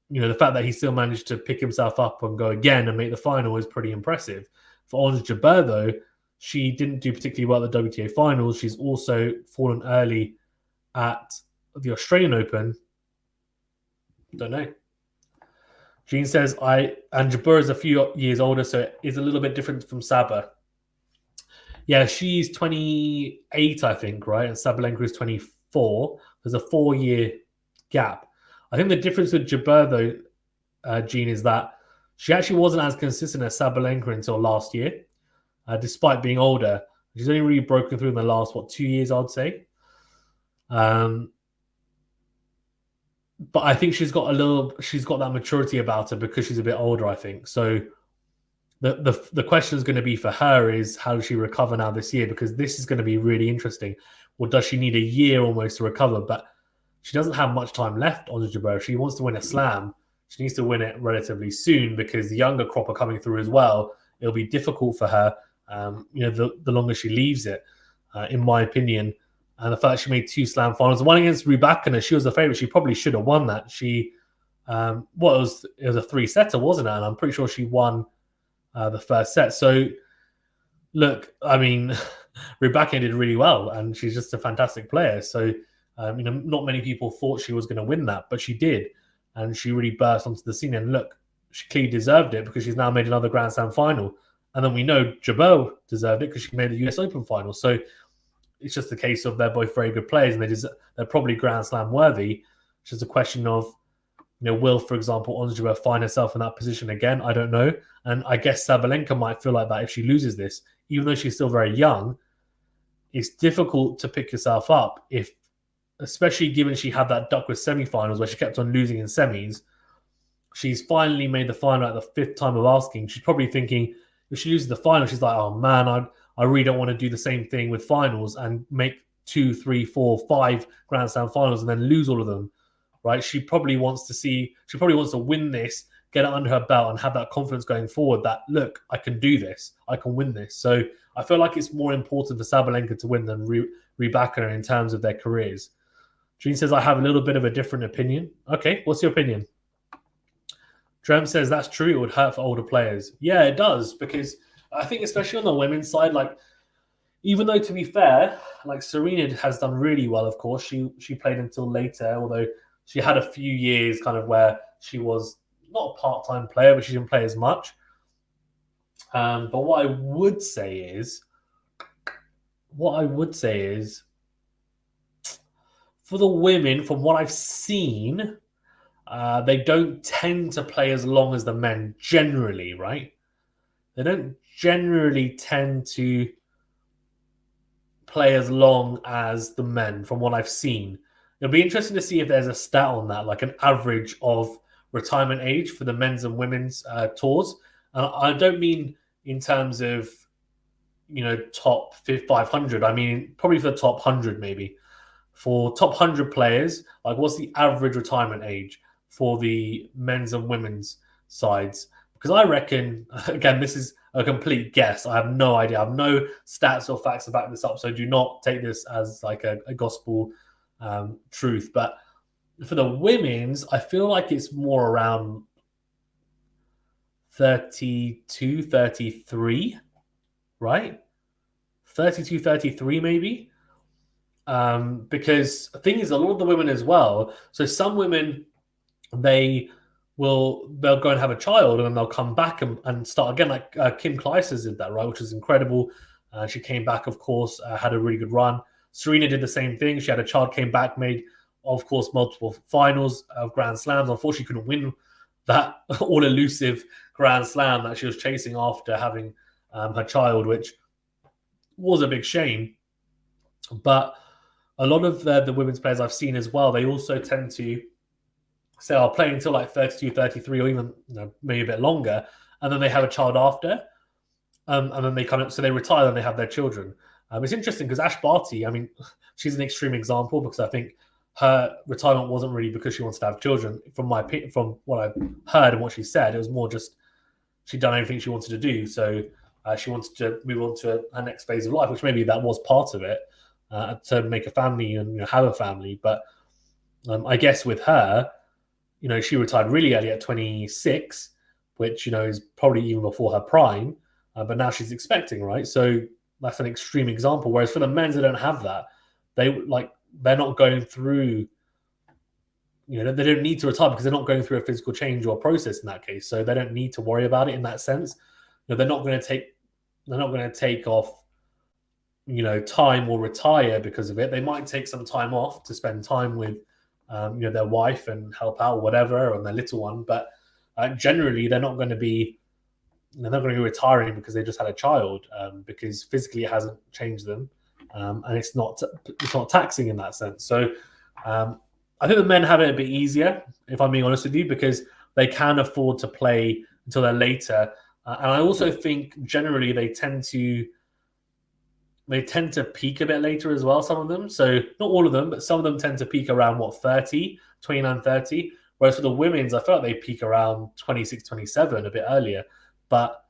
the fact that he still managed to pick himself up and go again and make the final is pretty impressive. For Ons Jabeur, though, she didn't do particularly well at the WTA finals. She's also fallen early at the Australian Open. Don't know. Jean says, and Jabeur is a few years older, so it is a little bit different from Saba. Yeah, she's 28, I think, right? And Sabalenka is 24. There's a 4-year gap. I think the difference with Jabeur, though, Jean, is that she actually wasn't as consistent as Sabalenka until last year, despite being older. She's only really broken through in the last, 2 years, I'd say. But I think she's got that maturity about her because she's a bit older, I think. So the question is going to be for her is how does she recover now this year? Because this is going to be really interesting. Or does she need a year almost to recover? But she doesn't have much time left on Jabeur. If she wants to win a slam, she needs to win it relatively soon because the younger crop are coming through as well. It'll be difficult for her, the longer she leaves it, in my opinion. And the fact that she made 2 slam finals, one against Rybakina, she was the favorite. She probably should have won that. It was a 3-setter, wasn't it? And I'm pretty sure she won the first set. So, look, I mean, Rybakina did really well, and she's just a fantastic player. So, not many people thought she was going to win that, but she did, and she really burst onto the scene. And look, she clearly deserved it because she's now made another Grand Slam final. And then we know Jabeur deserved it because she made the US Open final. So it's just a case of they're both very good players, and they're probably Grand Slam worthy. It's just a question of, will, for example, Ons Jabeur find herself in that position again? I don't know. And I guess Sabalenka might feel like that if she loses this. Even though she's still very young, it's difficult to pick yourself up especially given she had that duck with semi-finals where she kept on losing in semis. She's finally made the final at the 5th time of asking. She's probably thinking, if she loses the final, she's like, oh man, I really don't want to do the same thing with finals and make 2, 3, 4, 5 Grand Slam finals and then lose all of them, right? She probably wants to win this, get it under her belt and have that confidence going forward that, look, I can do this. I can win this. So I feel like it's more important for Sabalenka to win than Rybakina in terms of their careers. Jean says, I have a little bit of a different opinion. Okay, what's your opinion? Drem says, that's true. It would hurt for older players. Yeah, it does, because I think especially on the women's side, like, even though, to be fair, like Serena has done really well, of course. She played until later, although she had a few years kind of where she was not a part-time player, but she didn't play as much. But what I would say is, for the women, from what I've seen, they don't tend to play as long as the men generally, right? They don't generally tend to play as long as the men, from what I've seen. It'll be interesting to see if there's a stat on that, like an average of retirement age for the men's and women's tours. And I don't mean in terms of, top 500. I mean, probably for the top 100, maybe. For top 100 players, like what's the average retirement age for the men's and women's sides? Because I reckon, again, this is a complete guess. I have no idea. I have no stats or facts to back this up, so do not take this as like a gospel truth. But for the women's, I feel like it's more around 32, 33, right? 32, 33 maybe. Because the thing is, a lot of the women as well. So some women, they'll go and have a child and then they'll come back and start again. Like Kim Clijsters did that, right? Which is incredible. She came back, of course, had a really good run. Serena did the same thing. She had a child, came back, made, of course, multiple finals of Grand Slams. Unfortunately, couldn't win that all-elusive Grand Slam that she was chasing after having her child, which was a big shame. But a lot of the women's players I've seen as well, they also tend to say, I'll play until like 32, 33, or even maybe a bit longer, and then they have a child after, and then they retire and they have their children. It's interesting because Ash Barty, I mean, she's an extreme example because I think her retirement wasn't really because she wanted to have children. From what I've heard and what she said, it was more just she'd done everything she wanted to do, so she wanted to move on to her next phase of life, which maybe that was part of it. To make a family and have a family. But I guess with her, she retired really early at 26, which, is probably even before her prime, but now she's expecting, right? So that's an extreme example. Whereas for the men's, they don't have that. They're not going through, they don't need to retire because they're not going through a physical change or process in that case. So they don't need to worry about it in that sense. They're not going to take off, time or retire because of it. They might take some time off to spend time with, their wife and help out, or whatever, and their little one. But generally, they're not going to be retiring because they just had a child, because physically it hasn't changed them, and it's not taxing in that sense. So I think the men have it a bit easier, if I'm being honest with you, because they can afford to play until they're later. And I also think generally they tend to peak a bit later as well, some of them. So not all of them, but some of them tend to peak around 29, 30. Whereas for the women's, I feel like they peak around 26, 27, a bit earlier. But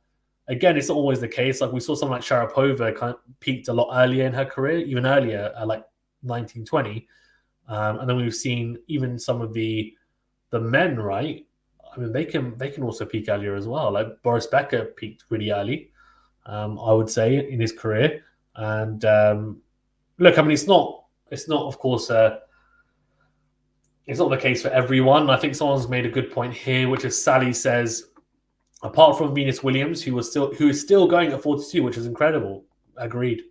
again, it's not always the case. Like we saw someone like Sharapova kind of peaked a lot earlier in her career, even earlier, like 19, 20. And then we've seen even some of the men, right? I mean, they can also peak earlier as well. Like Boris Becker peaked really early, I would say, in his career. And look, I mean, it's not of course, it's not the case for everyone. I think someone's made a good point here, which is Sally says, apart from Venus Williams, who is still going at 42, which is incredible. Agreed.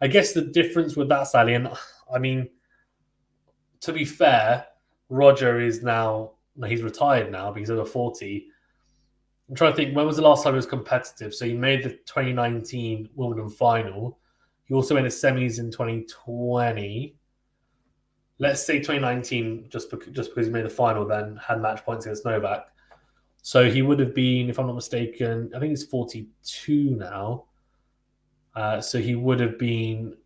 I guess the difference with that, Sally, and I mean, to be fair, Roger is he's retired now because he's over 40. I'm trying to think, when was the last time he was competitive? So he made the 2019 Wimbledon final. He also made the semis in 2020. Let's say 2019, just because he made the final, then had match points against Novak. So he would have been, if I'm not mistaken, I think he's 42 now. So he would have been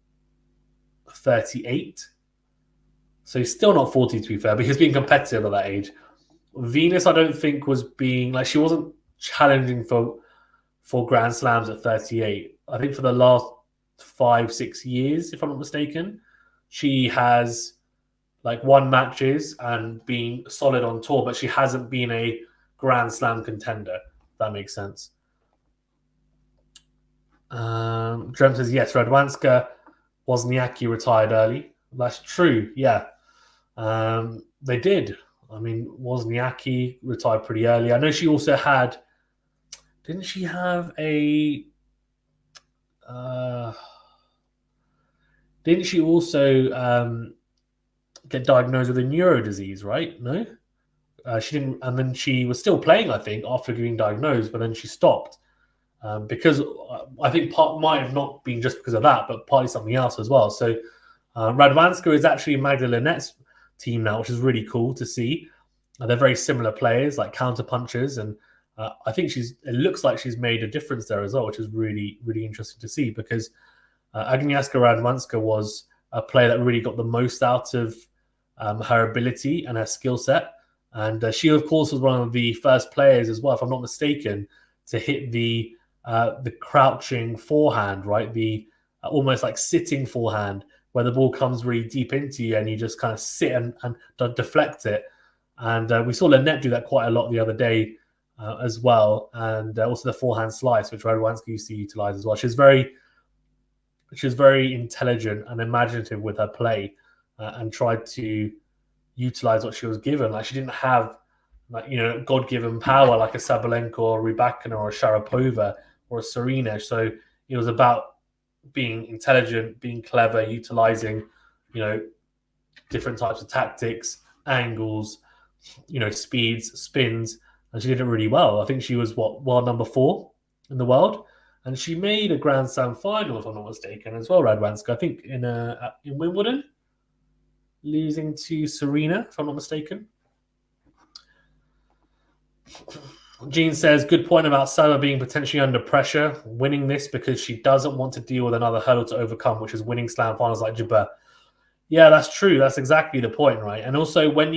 38. So he's still not 40, to be fair, but he's being competitive at that age. Venus, I don't think was being, like, she wasn't challenging for Grand Slams at 38. I think for the last 5-6 years, if I'm not mistaken, she has like won matches and been solid on tour, but she hasn't been a Grand Slam contender. If that makes sense. Drem says yes. Radwanska, Wozniacki retired early. That's true. Yeah, they did. I mean, Wozniacki retired pretty early. I know she also had. Didn't she have a? Didn't she also get diagnosed with a neuro disease? Right? No, she didn't. And then she was still playing, I think, after getting diagnosed, but then she stopped because I think part might have not been just because of that, but partly something else as well. So Radwanska is actually Magda Linette's team now, which is really cool to see. They're very similar players, like counter punchers, and I think it looks like she's made a difference there as well, which is really, really interesting to see, because Agnieszka Radwanska was a player that really got the most out of her ability and her skill set. And she, of course, was one of the first players as well, if I'm not mistaken, to hit the crouching forehand, right? The almost like sitting forehand, where the ball comes really deep into you and you just kind of sit and deflect it. And we saw Linette do that quite a lot the other day as well. And also the forehand slice, which Radwanska used to utilize as well. She's very intelligent and imaginative with her play, and tried to utilize what she was given. Like, she didn't have God-given power like a Sabalenka or Rybakina or a Sharapova or a Serena. So it was about being intelligent, being clever, utilizing different types of tactics, angles, speeds, spins, and she did it really well. I think she was world number 4 in the world, and she made a Grand Slam final, if I'm not mistaken, as well. Radwanska, I think in Wimbledon, losing to Serena, if I'm not mistaken. Jean says, good point about Salah being potentially under pressure, winning this because she doesn't want to deal with another hurdle to overcome, which is winning slam finals like Jabeur. Yeah, that's true. That's exactly the point, right? And also when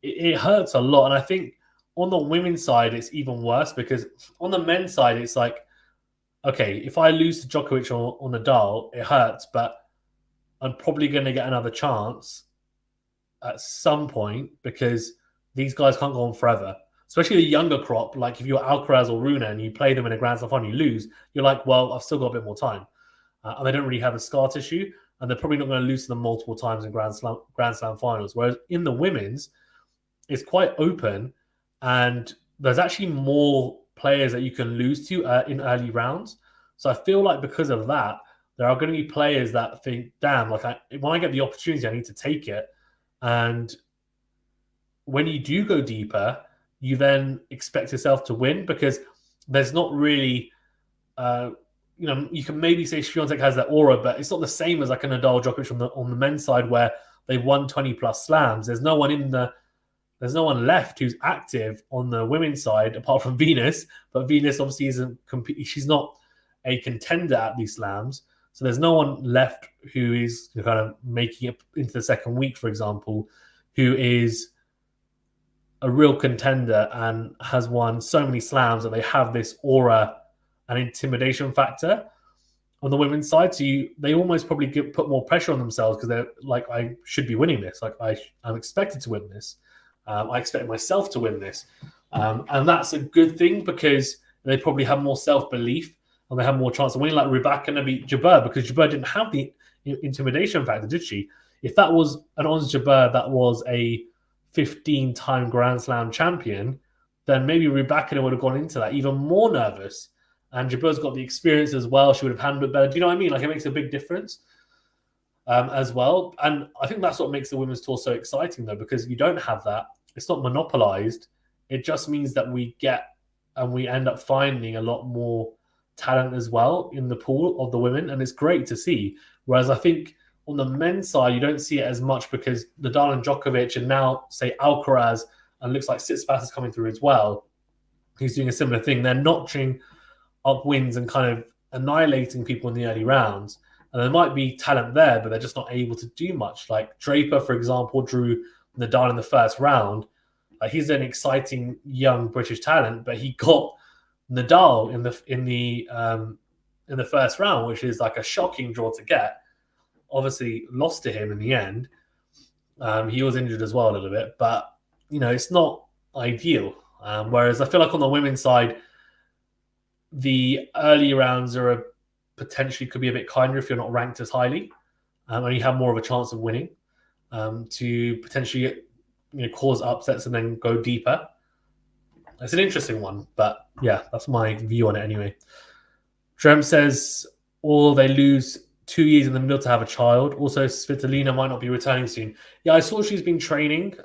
it hurts a lot. And I think on the women's side, it's even worse, because on the men's side, it's like, okay, if I lose to Djokovic or Nadal, it hurts, but I'm probably going to get another chance at some point because these guys can't go on forever. Especially the younger crop, like if you're Alcaraz or Rune and you play them in a Grand Slam final, you lose, you're like, well, I've still got a bit more time. And they don't really have a scar tissue, and they're probably not going to lose to them multiple times in Grand Slam finals. Whereas in the women's, it's quite open, and there's actually more players that you can lose to in early rounds. So I feel like because of that, there are going to be players that think, damn, like when I get the opportunity, I need to take it. And when you do go deeper, you then expect yourself to win because there's not really, you can maybe say Swiatek has that aura, but it's not the same as like a Nadal, Djokovic on the men's side where they've won 20 plus slams. There's no one left who's active on the women's side apart from Venus, but Venus obviously isn't she's not a contender at these slams. So there's no one left who is kind of making it into the second week, for example, who is a real contender and has won so many slams that they have this aura and intimidation factor on the women's side. So they almost probably put more pressure on themselves because they're like, I should be winning this. Like I'm expected to win this. I expect myself to win this. And that's a good thing because they probably have more self-belief and they have more chance of winning. Like Rybakina beat Jabeur because Jabeur didn't have the intimidation factor, did she? If that was an Ons Jabeur that was a 15-time Grand Slam champion, then maybe Rybakina would have gone into that even more nervous. And Jabeur's got the experience as well. She would have handled it better. Do you know what I mean? Like it makes a big difference as well. And I think that's what makes the women's tour so exciting, though, because you don't have that. It's not monopolized. It just means that we end up finding a lot more talent as well in the pool of the women. And it's great to see. Whereas I think on the men's side, you don't see it as much because Nadal and Djokovic and now, say, Alcaraz, and looks like Tsitsipas is coming through as well. He's doing a similar thing. They're notching up wins and kind of annihilating people in the early rounds. And there might be talent there, but they're just not able to do much. Like Draper, for example, drew Nadal in the first round. He's an exciting young British talent, but he got Nadal in the first round, which is like a shocking draw to get. Obviously, lost to him in the end. He was injured as well a little bit, but it's not ideal. Whereas I feel like on the women's side, the early rounds are potentially could be a bit kinder if you're not ranked as highly, and you have more of a chance of winning to potentially cause upsets and then go deeper. It's an interesting one, but yeah, that's my view on it anyway. Drem says, or they lose 2 years in the middle to have a child. Also, Svitolina might not be returning soon. Yeah, I saw she's been training.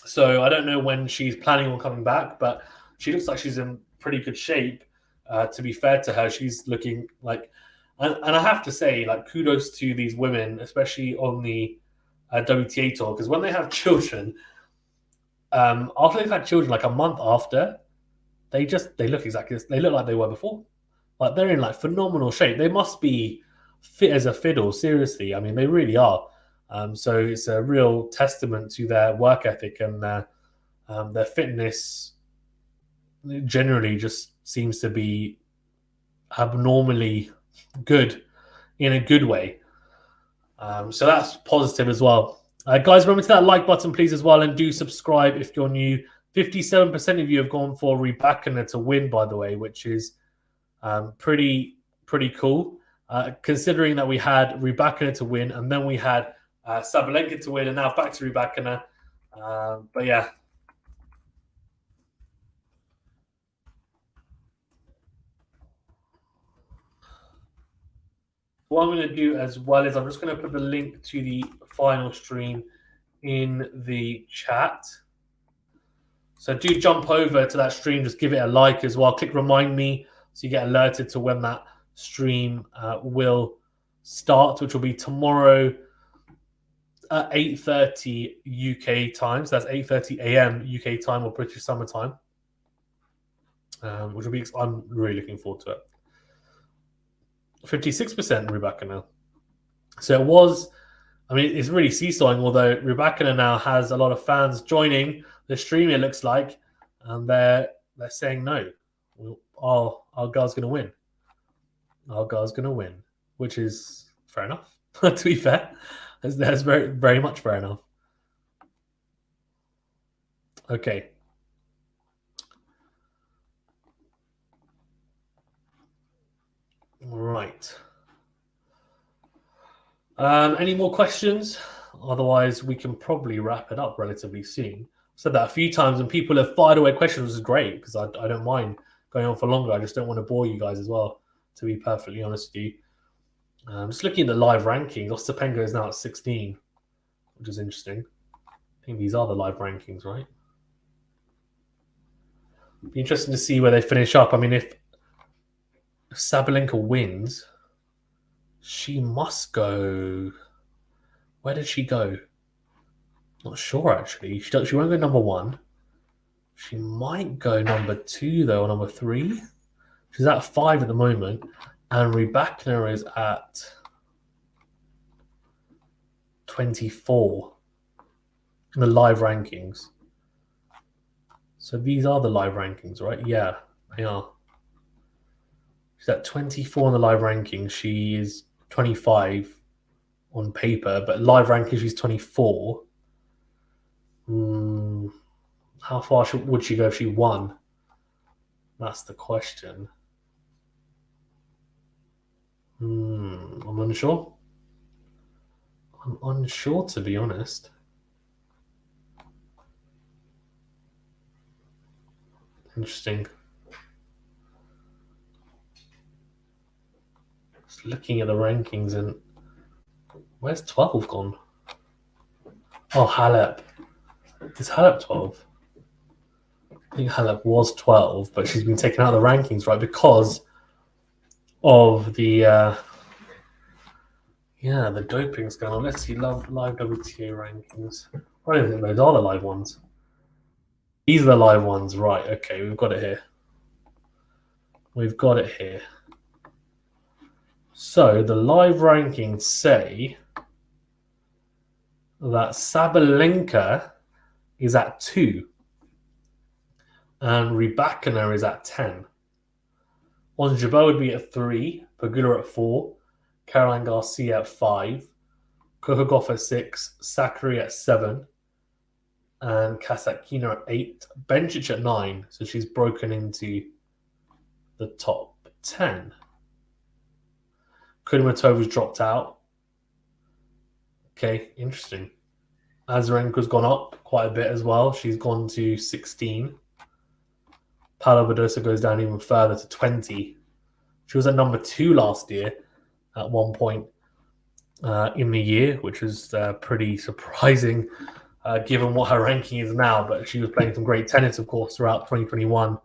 So I don't know when she's planning on coming back, but she looks like she's in pretty good shape. To be fair to her, she's looking like, and I have to say, like, kudos to these women, especially on the WTA tour, because when they have children, after they've had children, like a month after, they look exactly, they look like they were before. Like they're in like phenomenal shape. They must be fit as a fiddle. Seriously, I mean, they really are. So it's a real testament to their work ethic and their fitness. Generally, just seems to be abnormally good in a good way. So that's positive as well. Guys, remember to that like button, please, as well, and do subscribe if you're new. 57% of you have gone for Rybakina to win, by the way, which is pretty cool. Considering that we had Rybakina to win, and then we had Sabalenka to win, and now back to Rybakina. But yeah. What I'm going to do as well is I'm just going to put the link to the final stream in the chat. So do jump over to that stream. Just give it a like as well. Click remind me so you get alerted to when that stream will start, which will be tomorrow at 8:30 UK time. So that's 8:30 a.m. UK time or British summer time, which will be. I'm really looking forward to it. 56% Rybakina. So it was. I mean, it's really seesawing. Although Rybakina now has a lot of fans joining the stream, it looks like, and they're saying no. Our girl's going to win. Our girl's going to win, which is fair enough, to be fair. That's very, very much fair enough. Okay. All right. Any more questions? Otherwise, we can probably wrap it up relatively soon. I've said that a few times, and people have fired away questions, which is great because I don't mind going on for longer. I just don't want to bore you guys as well, to be perfectly honest with you. Just looking at the live rankings, Ostapenko is now at 16, which is interesting. I think these are the live rankings, right? Be interesting to see where they finish up. I mean, if Sabalenka wins, she must go. Where did she go? Not sure, actually. She won't go number 1. She might go number 2, though, or number 3. She's at 5 at the moment. And Rybakina is at 24 in the live rankings. So these are the live rankings, right? Yeah, they are. She's at 24 in the live rankings. She is 25 on paper, but live rankings she's 24. How far would she go if she won? That's the question. I'm unsure. I'm unsure, to be honest. Interesting. Just looking at the rankings, and where's 12 gone? Oh, Halep. Is Halep 12? I think Halep was 12, but she's been taken out of the rankings, right? Because of the the doping's going on. Let's see live WTA rankings. I don't think those are the live ones. These are the live ones, right? Okay, we've got it here. We've got it here. So the live rankings say that Sabalenka is at 2 and Rybakina is at 10. Ons would be at 3, Pegula at 4, Caroline Garcia at 5, Coco Gauff at 6, Sakkari at 7, and Kasatkina at 8, Bencic at 9. So she's broken into the top 10. Kudermetova's dropped out. Okay, interesting. Azarenka's gone up quite a bit as well. She's gone to 16. Paula Badosa goes down even further to 20. She was at number 2 last year at one point in the year, which was pretty surprising given what her ranking is now. But she was playing some great tennis, of course, throughout 2021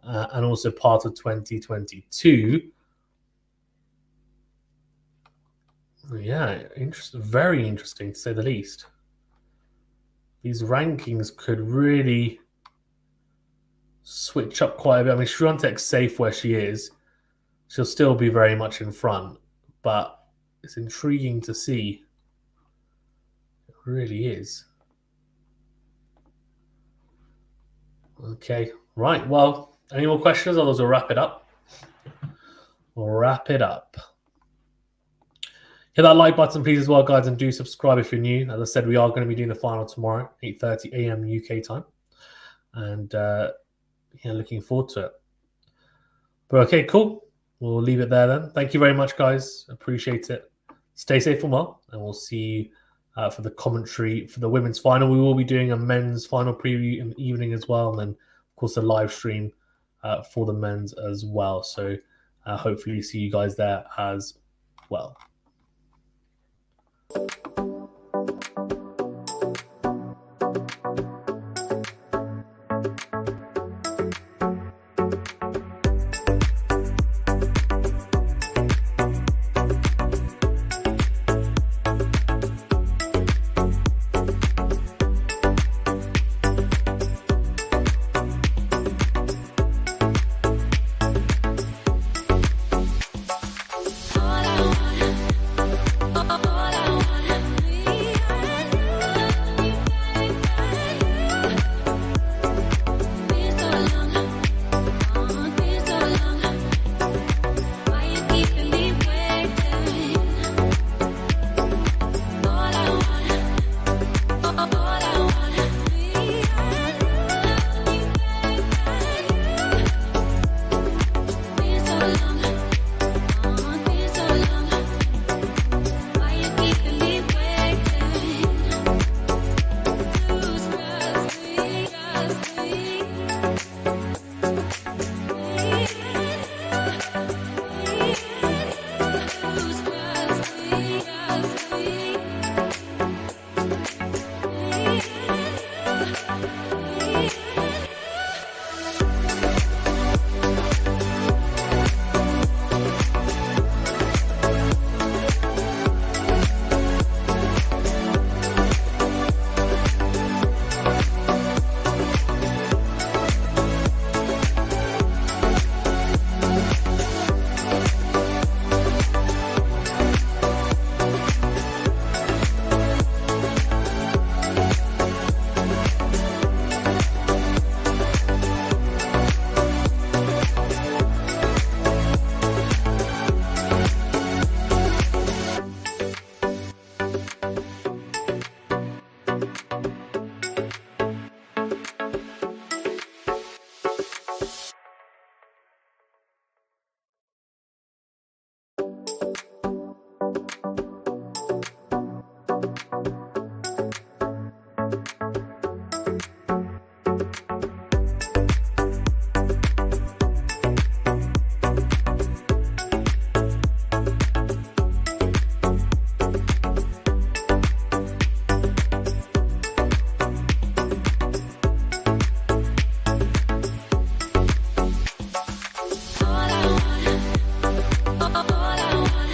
and also part of 2022. Yeah, interesting. Very interesting, to say the least. These rankings could really switch up quite a bit. I mean, Swiatek's safe where she is. She'll still be very much in front, but it's intriguing to see. It really is. Okay, right. Well, any more questions? Otherwise, we'll wrap it up. Hit that like button, please, as well, guys, and do subscribe if you're new. As I said, we are going to be doing the final tomorrow, 8:30 a.m. UK time. And, looking forward to it. But, okay, cool. We'll leave it there then. Thank you very much, guys. Appreciate it. Stay safe and well, and we'll see you for the commentary for the women's final. We will be doing a men's final preview in the evening as well, and then, of course, a live stream for the men's as well. So hopefully see you guys there as well. All I want All I want